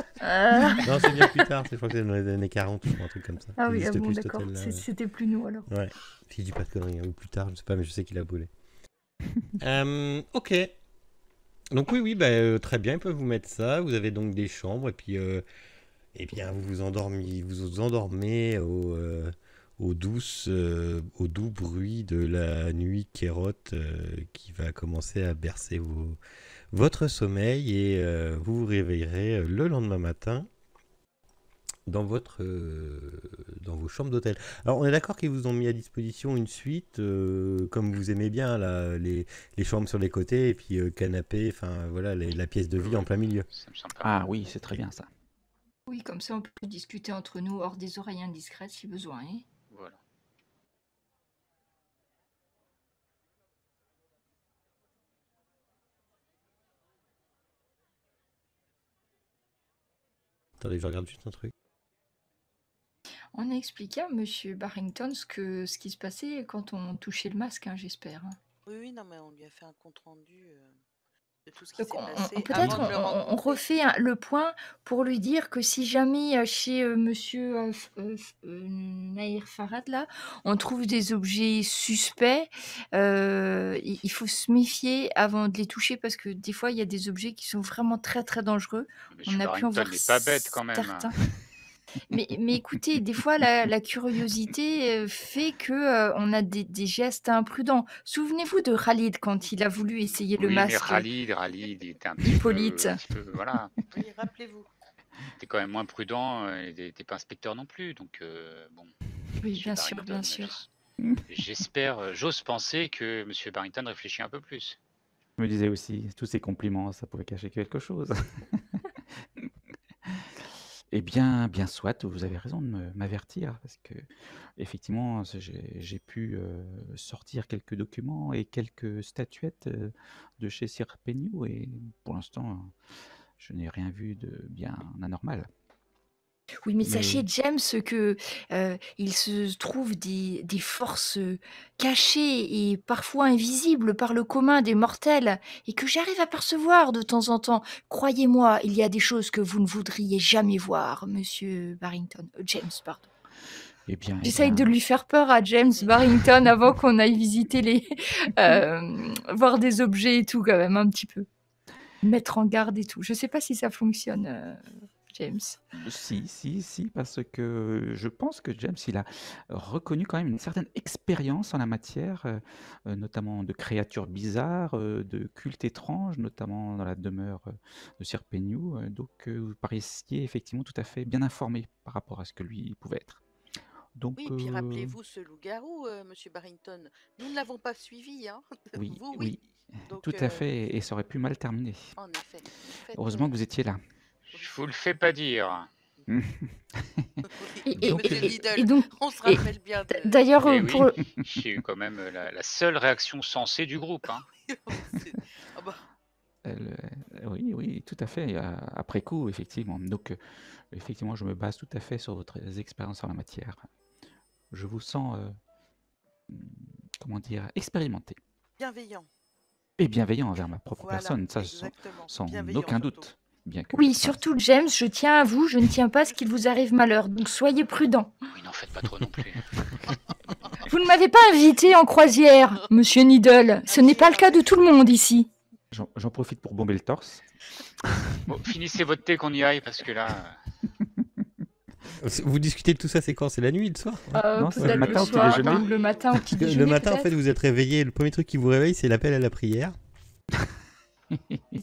Non, c'est bien plus tard, je crois que c'est dans les années 40 ou un truc comme ça. Ah Il oui, n'existe bon, plus cet d'accord. hôtel-là. C'était plus nous alors. Ouais, si je dis pas de conneries, hein, ou plus tard, je sais pas, mais je sais qu'il a brûlé. Ok. Donc oui, très bien, ils peuvent vous mettre ça. Vous avez donc des chambres et puis, eh bien, vous vous endormez au doux bruit de la nuit kérote qui va commencer à bercer votre sommeil et vous vous réveillerez le lendemain matin dans vos chambres d'hôtel. Alors, on est d'accord qu'ils vous ont mis à disposition une suite, comme vous aimez bien, là, les chambres sur les côtés, et puis canapé, enfin, voilà, la pièce de vie en plein milieu. Ça me semble pas Ah mal. oui, c'est très bien ça. Oui, comme ça, on peut discuter entre nous hors des oreilles indiscrètes si besoin. Hein. Voilà. Attendez, je regarde juste un truc. On a expliqué à Monsieur Barrington ce qui se passait quand on touchait le masque, hein, j'espère. Hein. Oui, oui, non, mais on lui a fait un compte rendu de tout ce qui Donc, s'est on- passé peut-être avant de le on rencontrer. refait le point pour lui dire que si jamais chez Monsieur Naïr Farhad, là, on trouve des objets suspects, il faut se méfier avant de les toucher parce que des fois, il y a des objets qui sont vraiment très très dangereux. Mais On M. a pu en Barrington voir n'est pas bête quand même. certains. Mais écoutez, des fois, la curiosité fait que on a des gestes imprudents. Souvenez-vous de Khalid quand il a voulu essayer le Oui, mais masque Khalid, il était un petit Hippolyte. voilà. Oui, rappelez-vous. Il était quand même moins prudent, il n'était pas inspecteur non plus, donc bon. Oui, M. bien sûr, Barrington, bien sûr. j'espère, j'ose penser que M. Barrington réfléchit un peu plus. Je me disais aussi, tous ces compliments, ça pouvait cacher quelque chose. Eh bien, bien soit, vous avez raison de m'avertir, parce que effectivement, j'ai pu sortir quelques documents et quelques statuettes de chez Sir Pegnou, et pour l'instant, je n'ai rien vu de bien anormal. Oui, mais sachez, Mais James, que il se trouve des forces cachées et parfois invisibles par le commun des mortels et que j'arrive à percevoir de temps en temps. Croyez-moi, il y a des choses que vous ne voudriez jamais voir, Monsieur Barrington. James, pardon. Eh bien, J'essaye de lui faire peur à James Barrington avant qu'on aille visiter voir des objets et tout, quand même, un petit peu. Mettre en garde et tout. Je sais pas si ça fonctionne, James. Si, parce que je pense que James, il a reconnu quand même une certaine expérience en la matière, notamment de créatures bizarres, de cultes étranges, notamment dans la demeure de Sir Peignoux. Donc, vous paraissiez effectivement tout à fait bien informé par rapport à ce que lui pouvait être. Donc, Oui, puis rappelez-vous ce loup-garou, Monsieur Barrington. Nous ne l'avons pas suivi, hein. oui, Vous, oui, Donc, tout à fait, et ça aurait pu mal terminer. en effet, Heureusement que vous étiez là. Je vous le fais pas dire. Oui, Et Monsieur Liddell, donc, on se rappelle bien de. d'ailleurs, Eh pour... oui, j'ai eu quand même la seule réaction sensée du groupe. Hein. Ah bah, Oui, tout à fait, après coup, effectivement. Donc, effectivement, je me base tout à fait sur votre expérience en la matière. Je vous sens, comment dire, expérimenté bienveillant. et bienveillant envers ma propre Voilà, personne, ça exactement. sans Bienveillant aucun surtout. doute. Bien que, Oui, enfin, surtout James, je tiens à vous, je ne tiens pas à ce qu'il vous arrive malheur, donc soyez prudent. Oui, n'en faites pas trop non plus. Vous ne m'avez pas invité en croisière, Monsieur Needle. Ce n'est pas le cas de tout le monde ici. j'en profite pour bomber le torse. Bon, finissez votre thé qu'on y aille parce que là. Vous discutez de tout ça, c'est quand? C'est la nuit, le soir? Non, c'est le Peut-être matin au le soir, petit déjeuner. ou le matin au petit Le déjeuner. matin, en fait, peut-être. vous êtes réveillé. Le premier truc qui vous réveille, c'est l'appel à la prière.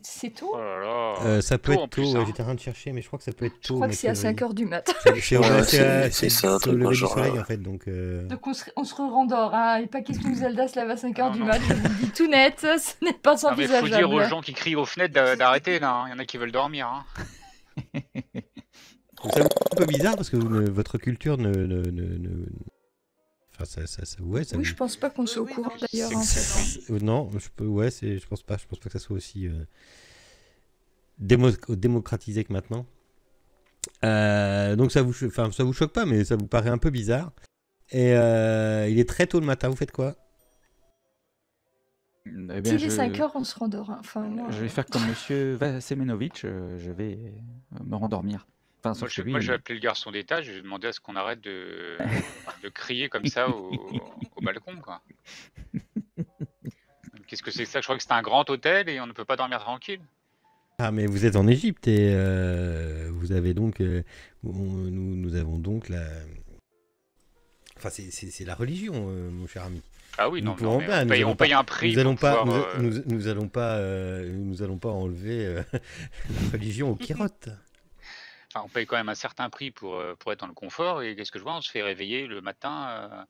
C'est tôt. Oh là là. Ça peut Tôt, en être tôt. plus, hein. J'étais en train de chercher, mais je crois que ça peut être Je tôt. crois que mec, c'est à réveillé. 5h du matin. C'est Ouais, c'est c'est un au truc lever dans du ce genre-là. soleil, en fait. Donc, Donc on se rendort, hein. Et pas question que Zelda se lève à 5h Non, du non. mat, je vous le dis tout net, ce n'est pas Non, mais faut envisageable. dire aux gens qui crient aux fenêtres d'arrêter là. Hein. Il y en a qui veulent dormir. Hein. c'est un peu bizarre parce que votre culture Enfin, ouais, ça Oui, je pense pas qu'on soit au Oui, courant non, d'ailleurs. c'est En que fait. Non, je pense pas que ça soit aussi démocratisé que maintenant. Donc ça vous choque pas, mais ça vous paraît un peu bizarre. Et il est très tôt le matin. Vous faites quoi? Eh bien, S'il est 5h, on se rendort. Hein. Enfin, moi, je vais faire comme Monsieur Semenovic, je vais me rendormir. Enfin, Moi, sauf que je lui, vais appeler le garçon d'étage. Je vais demander à ce qu'on arrête de crier comme ça au balcon. Quoi. Qu'est-ce que c'est que ça? Je crois que c'est un grand hôtel et on ne peut pas dormir tranquille. Ah, mais vous êtes en Égypte et vous avez donc, nous avons donc la, enfin c'est la religion, mon cher ami. Ah oui, Nous non, pourrons mais pas, nous allons on paye un prix. Nous allons pour pas, pouvoir, nous allons pas enlever la religion au kirote. enfin, on paye quand même un certain prix pour être dans le confort. Et qu'est-ce que je vois? On se fait réveiller le matin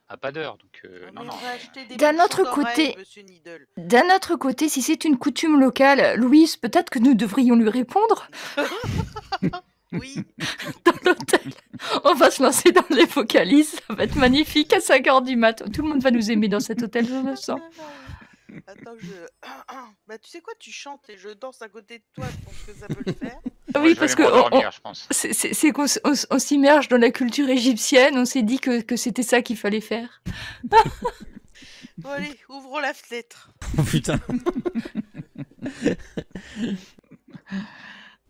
à pas d'heure. Donc, non, Mais non. on va acheter des D'un bouchons autre d'oreilles, côté- Monsieur Needle. D'un autre côté, si c'est une coutume locale, Louise, peut-être que nous devrions lui répondre Oui. dans l'hôtel. On va se lancer dans les vocalises, ça va être magnifique à 5h du mat. Tout le monde va nous aimer dans cet hôtel, je le sens. Attends, bah, tu sais quoi, tu chantes et je danse à côté de toi, je pense que ça peut le faire. Moi, Oui, je vais parce aller que m'endormir, je pense. c'est qu'on on s'immerge dans la culture égyptienne, on s'est dit que c'était ça qu'il fallait faire. Bon, allez, ouvrons la fenêtre. Oh putain.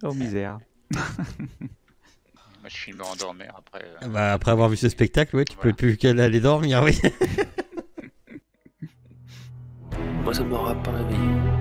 oh misère. Moi, je suis me rendormir après. Bah, après avoir vu ce spectacle, ouais, tu Voilà. peux plus qu'aller dormir, oui. Moi, ça ne m'aura pas réveillé.